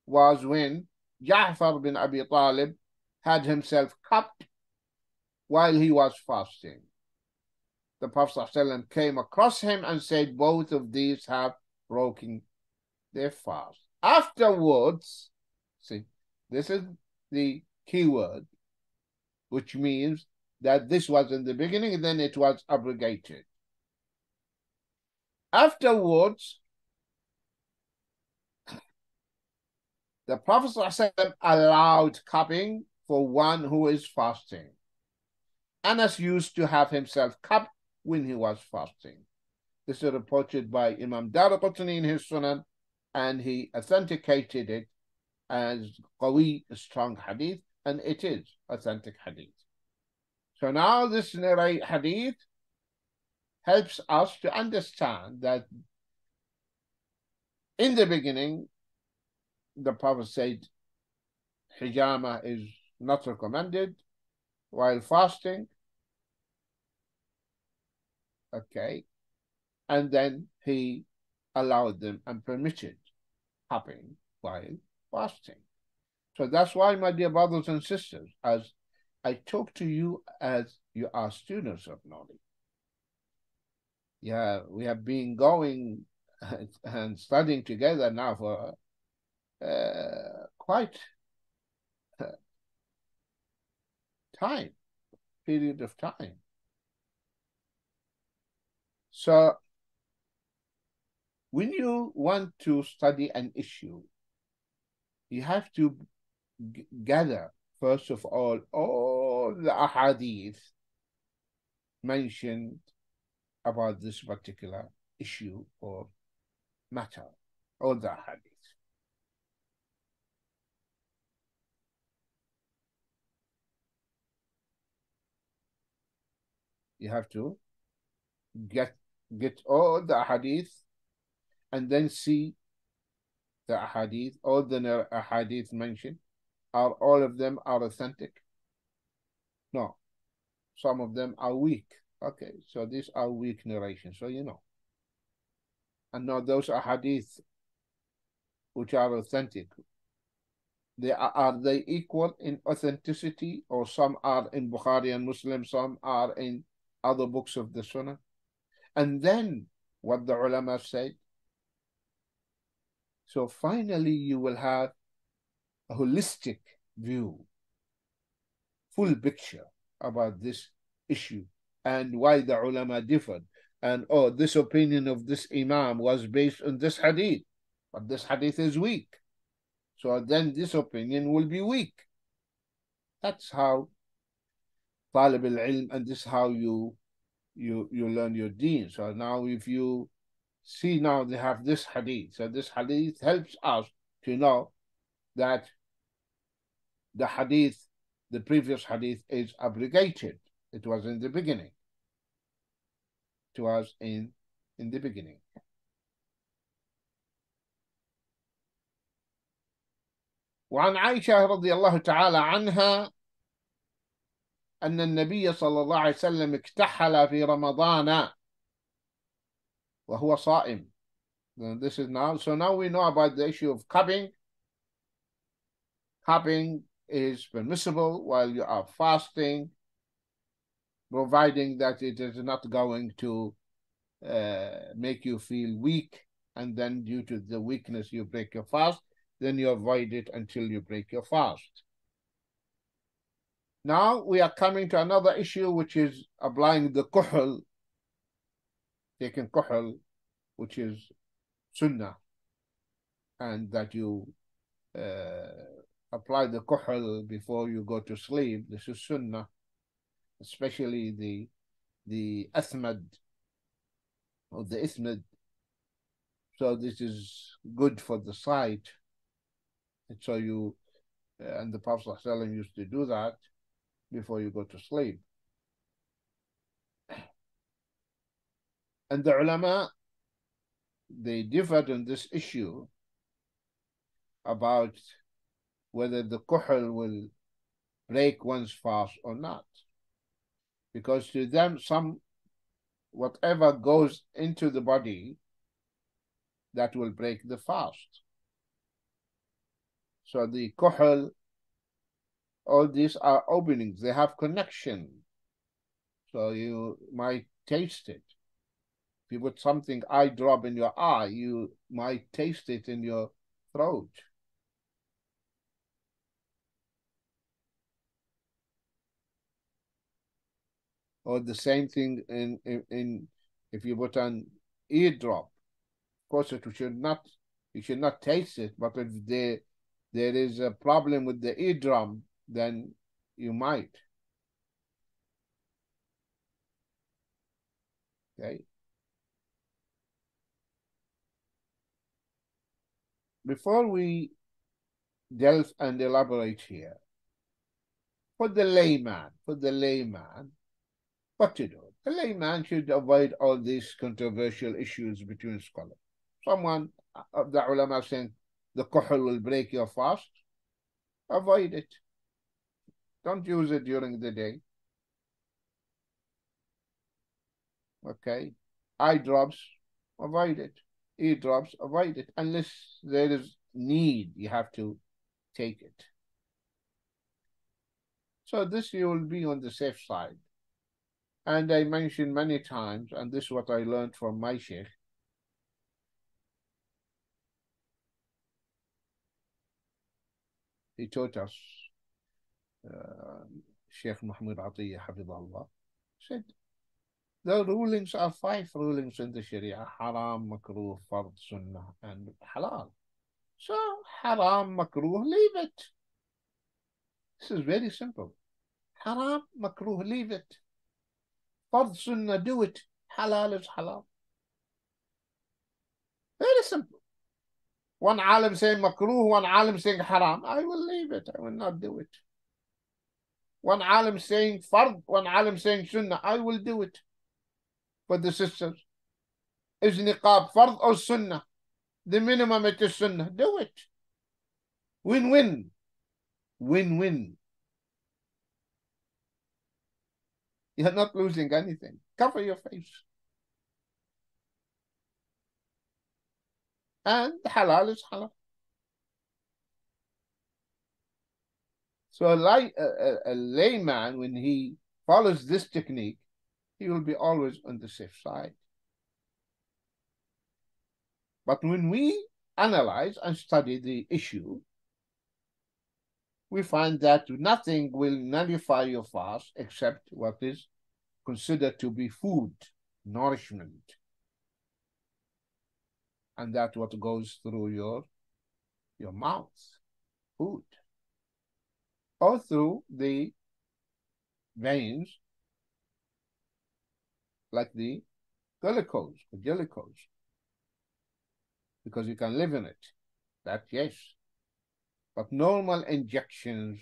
Speaker 2: was when Ja'far bin Abi Talib had himself cupped while he was fasting. The Prophet ﷺ came across him and said, both of these have broken their fast. Afterwards, see, this is the key word, which means that this was in the beginning and then it was abrogated. Afterwards, the Prophet ﷺ allowed cupping for one who is fasting. Anas used to have himself cupped when he was fasting. This is reported by Imam Daraqutni in his Sunan, and he authenticated it as qawi, strong hadith, and it is authentic hadith. So now this hadith helps us to understand that in the beginning, the Prophet said hijama is not recommended while fasting. Okay. And then he allowed them and permitted cupping while fasting. So that's why, my dear brothers and sisters, as I talk to you as you are students of knowledge. Yeah, we have been going and studying together now for quite period of time. So when you want to study an issue, you have to gather, first of all the ahadith mentioned about this particular issue or matter, or the hadith. You have to get all the hadith and then see the hadith, all the hadith mentioned. Are all of them are authentic? No. Some of them are weak. Okay, so these are weak narrations, so you know. And now those are hadith which are authentic. Are they equal in authenticity, or some are in Bukhari and Muslim, some are in other books of the Sunnah? And then what the ulama said. So finally you will have a holistic view, full picture about this issue and why the ulama differed. And oh, this opinion of this imam was based on this hadith, but this hadith is weak. So then this opinion will be weak. That's how talib al-ilm, and this is how you learn your deen. So now if you see, now they have this hadith. So this hadith helps us to know that the hadith, the previous hadith, is abrogated. It was in the beginning. It was in the beginning. وعن عائشة رضي الله تعالى عنها أن النبي صلى الله عليه وسلم اكتحل في رمضان وهو صائم. This is now. So now we know about the issue of cupping. Cupping is permissible while you are fasting, providing that it is not going to make you feel weak, and then due to the weakness you break your fast, then you avoid it until you break your fast. Now we are coming to another issue, which is applying the kuhl, taking kuhl, which is sunnah, and that you apply the kuhl before you go to sleep. This is sunnah, especially the athmad or the ismad. So this is good for the sight. And so you, and the Prophet ﷺ used to do that before you go to sleep. And the ulama, they differed on this issue about whether the kuhl will break one's fast or not. Because to them, whatever goes into the body, that will break the fast. So the kuhl, all these are openings, they have connection. So you might taste it. If you put something, eye drop in your eye, you might taste it in your throat. Or the same thing in if you put an eardrop. Of course, you should not taste it, but if there is a problem with the eardrum, then you might. Okay. Before we delve and elaborate here, for the layman, what to do? The layman should avoid all these controversial issues between scholars. Someone of the ulama saying the kuhl will break your fast, avoid it. Don't use it during the day. Okay. Eye drops, avoid it. Ear drops, avoid it. Unless there is need, you have to take it. So this you will be on the safe side. And I mentioned many times, and this is what I learned from my Sheikh. He taught us, Sheikh Muhammad Atiyah, Hafidahullah, said, the rulings are 5 rulings in the Sharia: haram, makruh, fard, sunnah, and halal. So haram, makruh, leave it. This is very simple. Haram, makruh, leave it. Fard, sunnah, do it. halal is halal. Very simple. One alim saying makruh, one alim saying haram. I will leave it. I will not do it. One alim saying fard, one alim saying sunnah. I will do it for the sisters. Is niqab fard or sunnah? The minimum it is sunnah. Do it. Win-win. Win-win. You're not losing anything. Cover your face. And halal is halal. So a layman, when he follows this technique, he will be always on the safe side. But when we analyze and study the issue, we find that nothing will nullify your fast except what is considered to be food, nourishment. And that's what goes through your mouth, food. Or through the veins, like the glucose, because you can live in it. That, yes. But normal injections,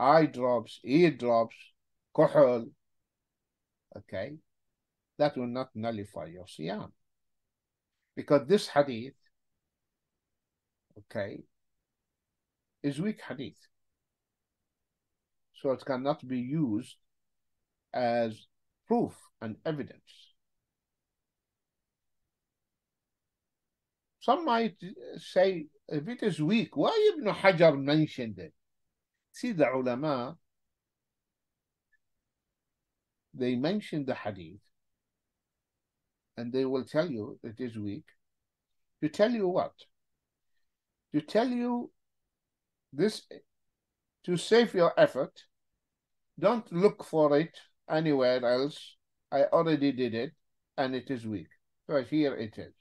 Speaker 2: eye drops, ear drops, kuhul, okay, that will not nullify your siyam. Because this hadith, okay, is weak hadith. So it cannot be used as proof and evidence. Some might say, if it is weak, why Ibn Hajar mentioned it? See, the ulama, they mention the hadith, and they will tell you it is weak. To tell you what? To tell you this, to save your effort, don't look for it anywhere else. I already did it, and it is weak. So here it is.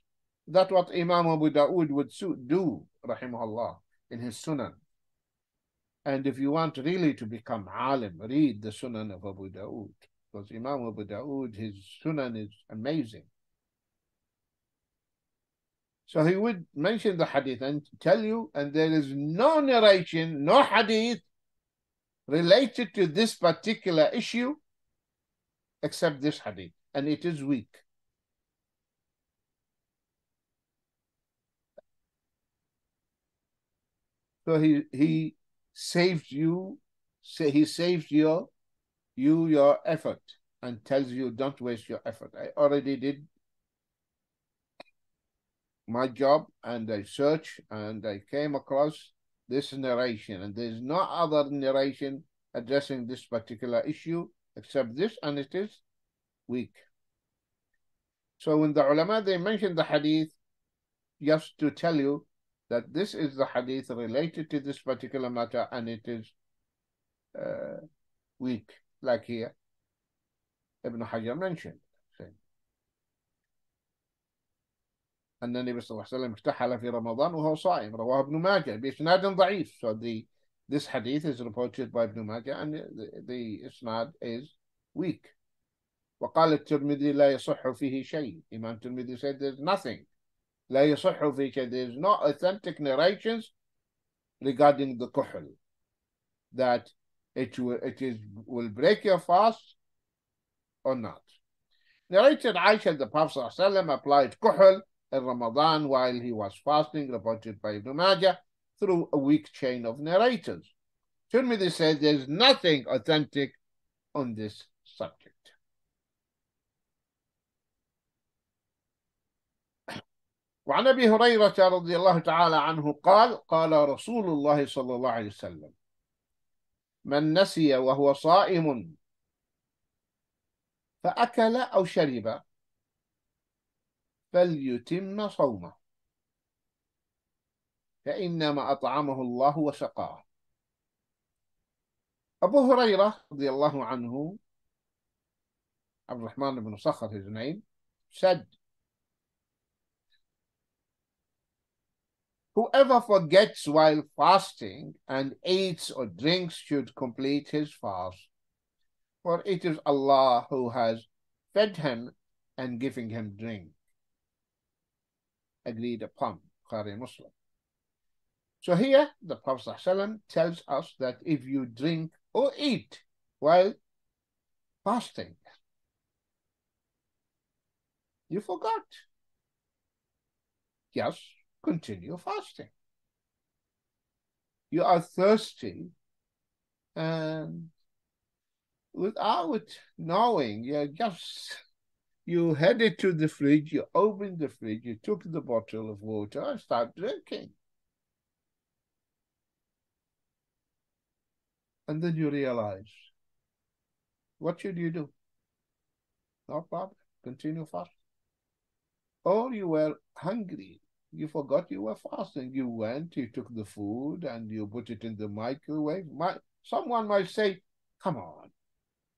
Speaker 2: That's what Imam Abu Dawood would do, rahimahullah, in his Sunan. And if you want really to become alim, read the Sunan of Abu Dawood, because Imam Abu Dawood, his Sunan is amazing. So he would mention the hadith and tell you, and there is no narration, no hadith related to this particular issue except this hadith, and it is weak. So he saved you, he saved your effort and tells you don't waste your effort. I already did my job, and I searched and I came across this narration, and there's no other narration addressing this particular issue except this, and it is weak. So when the ulama, they mention the hadith just to tell you that this is the hadith related to this particular matter, and it is weak, like here Ibn Hajar mentioned. أن النبي صلى الله عليه وسلم اكتحل في رمضان وهو صائم رواه ابن ماجه بإسناد ضعيف. So this hadith is reported by Ibn Majah, and the isnad is weak. وقال الترمذي لا يصح فيه شيء. Imam Tirmidhi said there's nothing. لا يصح فيه شيء. There's no authentic narrations regarding the kuhul, that it will break your fast or not. Narrated Aisha, the Prophet ﷺ applied kuhul in Ramadan while he was fasting, reported by Ibn Majah, through a weak chain of narrators. Tirmidhi says there's nothing authentic on this subject. وعن أبي هريرة رضي الله تعالى عنه قال قال رسول الله صلى الله عليه وسلم من نسي وهو صائم فأكل أو شرب فليتم صومه فإنما أطعمه الله وسقاه. Abu Hurairah رضي الله عنه, Abdurrahman ibn Sakhr, his name, said, whoever forgets while fasting and eats or drinks should complete his fast, for it is Allah who has fed him and giving him drink. Agreed upon, Bukhari Muslim. So here the Prophet ﷺ tells us that if you drink or eat while fasting, you forgot, just continue fasting. You are thirsty, and without knowing, you headed to the fridge, you opened the fridge, you took the bottle of water and started drinking. And then you realize, what should you do? No problem, continue fasting. Or you were hungry, you forgot you were fasting. You went, you took the food and you put it in the microwave. Someone might say, come on,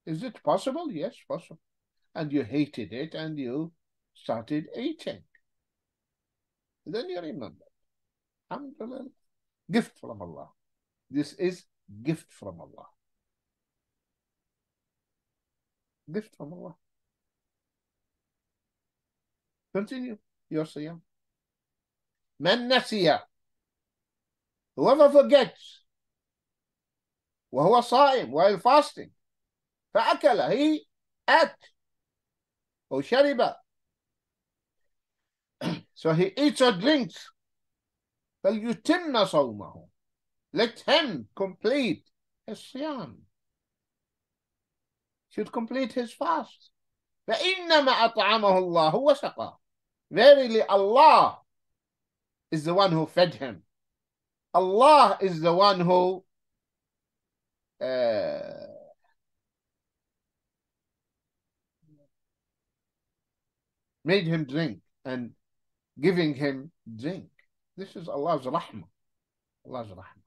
Speaker 2: is it possible? Yes, possible. And you hated it and you started eating. Then you remember, alhamdulillah, gift from Allah. This is gift from Allah. Gift from Allah. Continue your siyam. Man nasiya, whoever forgets, وهو صائم, while fasting, فأكل, he ate, or shariba, so he eats or drinks, فليتم صومه, let him complete his siyam, should complete his fast. فإنما أطعمه الله وسقاه, verily Allah is the one who fed him. Allah is the one who made him drink and giving him drink. This is Allah's rahmah. Allah's rahmah.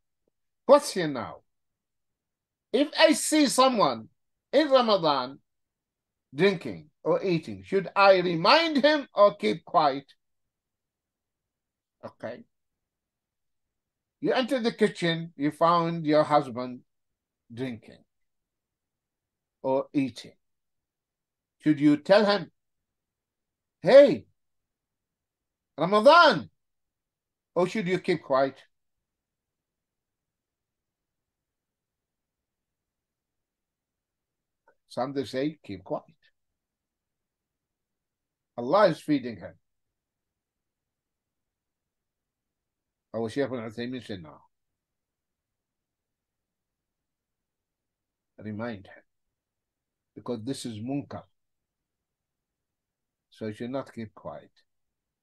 Speaker 2: Question now. If I see someone in Ramadan drinking or eating, should I remind him or keep quiet? Okay. You enter the kitchen, you found your husband drinking or eating. Should you tell him, hey, Ramadan, or should you keep quiet? Some they say, keep quiet. Allah is feeding him. Our Sheikh Al Uthaymin said, no. Remind him. Because this is munkar. So you should not keep quiet.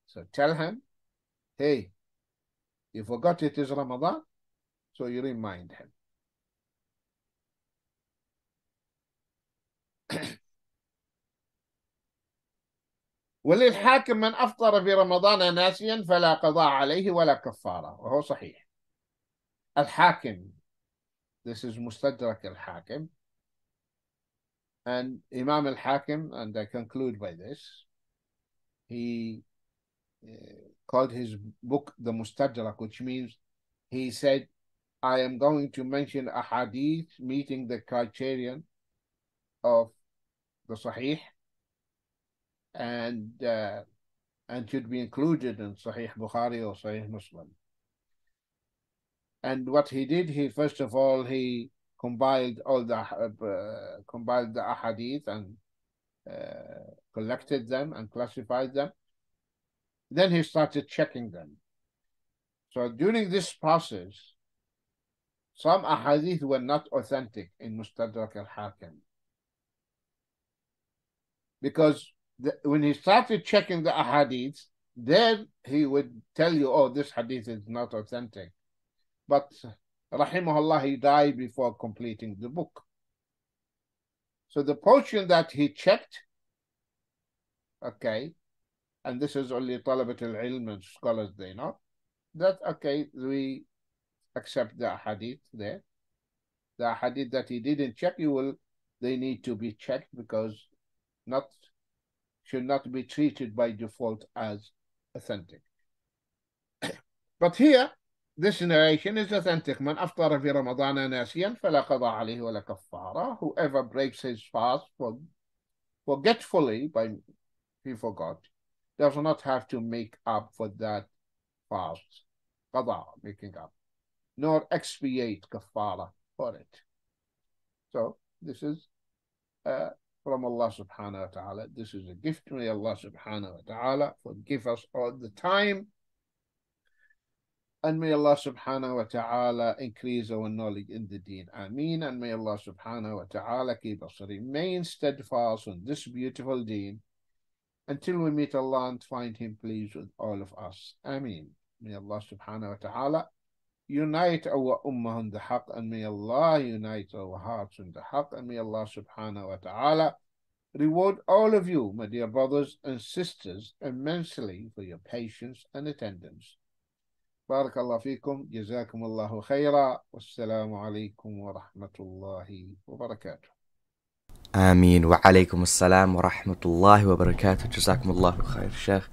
Speaker 2: So tell him, hey, you forgot it is Ramadan, so you remind him. وللحاكم من أفطر في رمضان ناسيا فلا قضاء عليه ولا كفارة, وهو صحيح. الحاكم, this is مستدرك الحاكم, and Imam al-Hakim, and I conclude by this, he called his book the Mustadrak, which means he said, I am going to mention a hadith meeting the criterion of the Sahih and should be included in Sahih Bukhari or Sahih Muslim. And what he did, he first of all, he compiled all the ahadith and collected them and classified them. Then he started checking them. So during this process, some ahadith were not authentic in Mustadrak al-Hakim. Because when he started checking the ahadith, then he would tell you, oh, this hadith is not authentic. But rahimahullah, he died before completing the book. So the portion that he checked, okay, and this is only talabat al-ilm and scholars, they know, that, okay, we accept the hadith there. The hadith that he didn't check, they need to be checked because should not be treated by default as authentic. But here, this narration is authentic. Man aftara fi Ramadana nasiyan fala qada alayhi wala kaffara. Whoever breaks his fast forgetfully, he forgot, does not have to make up for that fast, qada, making up, nor expiate kafara for it. So this is from Allah subhanahu wa ta'ala. This is a gift. May Allah subhanahu wa ta'ala forgive us all the time. And may Allah subhanahu wa ta'ala increase our knowledge in the deen. Ameen. And may Allah subhanahu wa ta'ala keep us remain steadfast on this beautiful deen until we meet Allah and find Him pleased with all of us. Ameen. May Allah subhanahu wa ta'ala unite our ummah on the haqq, and may Allah unite our hearts on the haqq, and may Allah subhanahu wa ta'ala reward all of you, my dear brothers and sisters, immensely for your patience and attendance. بارك الله فيكم جزاكم الله خيرا والسلام عليكم ورحمة الله وبركاته.
Speaker 3: Ameen wa alaykum assalam wa rahmatullahi wa barakatuh. Jazakumullahu khair, Sheikh,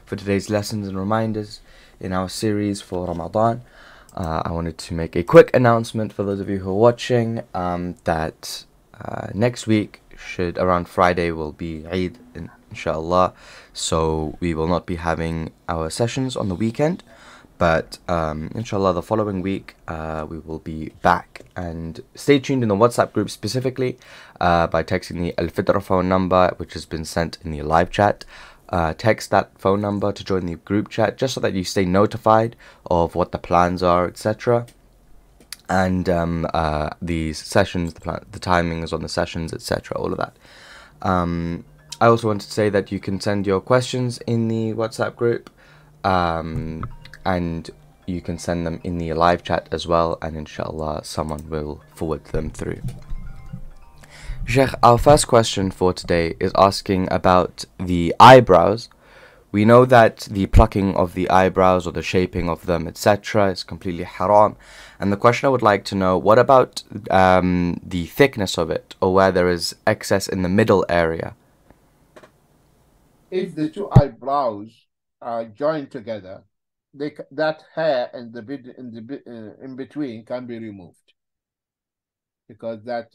Speaker 3: for today's lessons and reminders in our series for Ramadan. I wanted to make a quick announcement for those of you who are watching that next week, around Friday, will be Eid, inshallah. So we will not be having our sessions on the weekend. But inshallah, the following week we will be back. And stay tuned in the WhatsApp group specifically by texting the Al Fitrah phone number, which has been sent in the live chat. Text that phone number to join the group chat, just so that you stay notified of what the plans are, etc. And these sessions, the timings on the sessions, etc. All of that. I also want to say that you can send your questions in the WhatsApp group. And you can send them in the live chat as well, and inshallah someone will forward them through. Sheikh, our first question for today is asking about the eyebrows. We know that the plucking of the eyebrows or the shaping of them, etc., is completely haram. And the question I would like to know, what about the thickness of it, or where there is excess in the middle area?
Speaker 2: If the two eyebrows are joined together, that hair in between can be removed, because that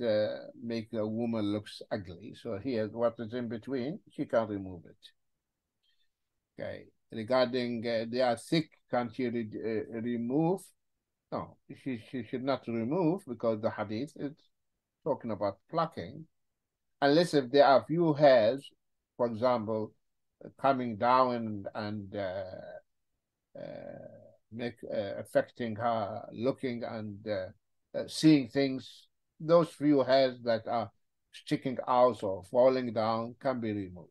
Speaker 2: makes a woman looks ugly. So here, what is in between, she can remove it. Okay. Regarding they are thick, can she remove? No, she should not remove, because the hadith is talking about plucking, unless if there are few hairs, for example, coming down and affecting her looking and seeing things. Those few hairs that are sticking out or falling down can be removed.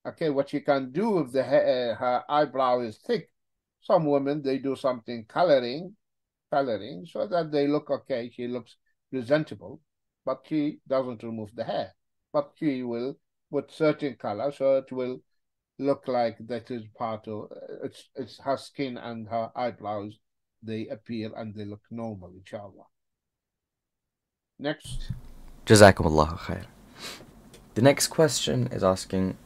Speaker 2: Okay, what she can do if her eyebrow is thick, some women, they do something coloring, so that they look okay, she looks presentable, but she doesn't remove the hair. But she will put certain color, so it will look like that is part of it's her skin and her eyebrows, they appear and they look normal, inshallah. Next.
Speaker 3: Jazakumullahu khair. The next question is asking,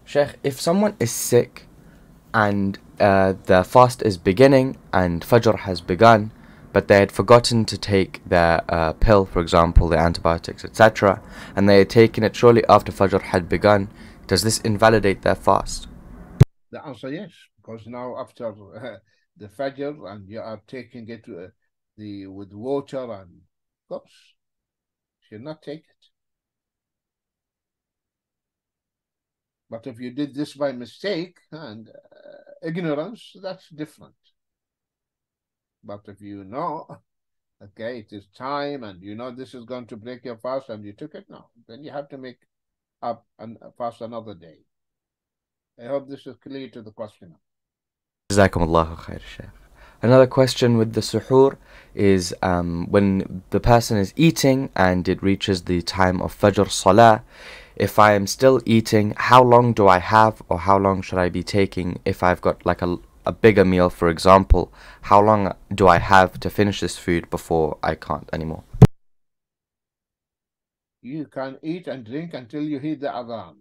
Speaker 3: Sheikh, if someone is sick and the fast is beginning and Fajr has begun, but they had forgotten to take their pill, for example, the antibiotics, etc., and they had taken it shortly after Fajr had begun, does this invalidate their fast?
Speaker 2: The answer yes, because now after the Fajr and you are taking it with water, and of course, should not take it. But if you did this by mistake and ignorance, that's different. But if you know, okay, it is time and you know this is going to break your fast and you took it, no, then you have to make up and fast another day. I hope this is clear to the questioner.
Speaker 3: Jazakumullahu khair, Sheikh. Another question with the suhoor is when the person is eating and it reaches the time of Fajr Salah, if I am still eating, how long do I have, or how long should I be taking if I've got like a bigger meal, for example? How long do I have to finish this food before I can't anymore?
Speaker 2: You can eat and drink until you hear the adhan.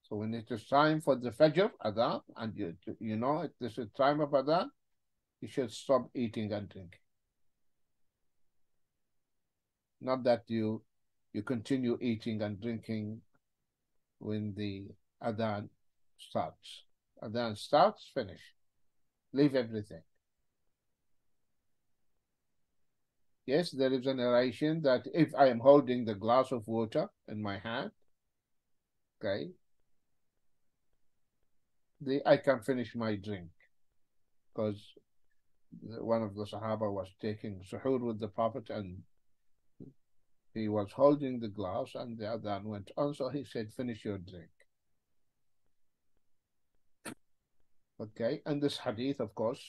Speaker 2: So when it is time for the Fajr adhan, and you know this is time of adhan, you should stop eating and drinking. Not that you continue eating and drinking when the adhan starts. Adhan starts, finish. Leave everything. Yes, there is a narration that if I am holding the glass of water in my hand, okay, I can finish my drink, because one of the Sahaba was taking suhoor with the Prophet and he was holding the glass and the adhan went on, so he said, finish your drink. Okay, and this hadith, of course,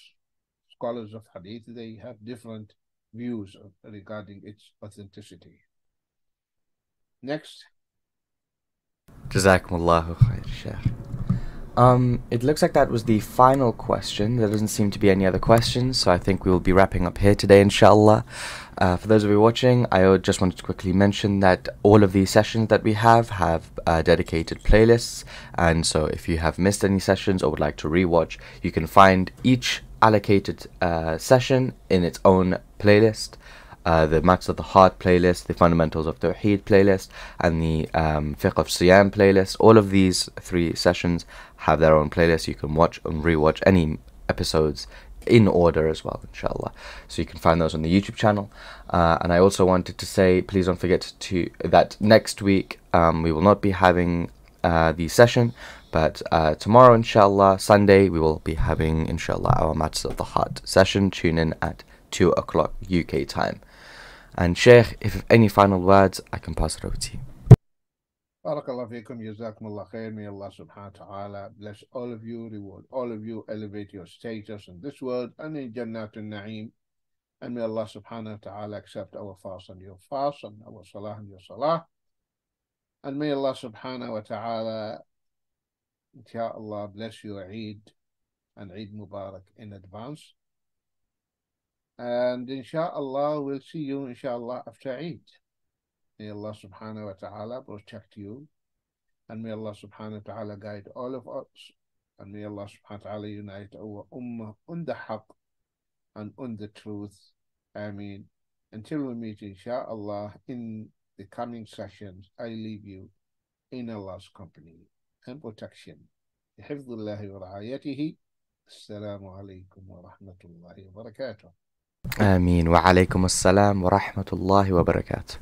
Speaker 2: scholars of hadith, they have different views regarding its authenticity. Next.
Speaker 3: Jazakumullahu khair, Sheikh. It looks like that was the final question. There doesn't seem to be any other questions, so I think we will be wrapping up here today, inshallah. For those of you watching, I just wanted to quickly mention that all of these sessions that we have dedicated playlists, and so if you have missed any sessions or would like to rewatch, you can find each allocated session in its own playlist. The Matters of the Heart playlist, the Fundamentals of Tawheed playlist, and the Fiqh of Siyam playlist. All of these 3 sessions have their own playlist. You can watch and rewatch any episodes in order as well, inshallah. So you can find those on the YouTube channel. And I also wanted to say, please don't forget that next week we will not be having the session, but tomorrow, inshallah, Sunday, we will be having, inshallah, our Matters of the Heart session. Tune in at 2 o'clock UK time. And Sheikh, if any final words, I can pass it over to you.
Speaker 2: Barakallahu feekum, jazakumullah khair. May Allah subhanahu wa ta'ala bless all of you, reward all of you, elevate your status in this world and in Jannatul Na'im. And may Allah subhanahu wa ta'ala accept our fast and your fast, and our salah and your salah. And may Allah subhanahu wa ta'ala, inshaAllah, bless your Eid and Eid Mubarak in advance. And inshallah, we'll see you inshallah after Eid. May Allah subhanahu wa ta'ala protect you, and may Allah subhanahu wa ta'ala guide all of us, and may Allah subhanahu wa ta'ala unite our ummah on the haqq and on the truth. Ameen. Until we meet inshallah in the coming sessions, I leave you in Allah's company and protection. Bihifdhillahi wa ra'ayatihi. Assalamu alaikum wa rahmatullahi wa barakatuh.
Speaker 3: Ameen. Wa alaikum assalam wa rahmatullahi wa barakatuh.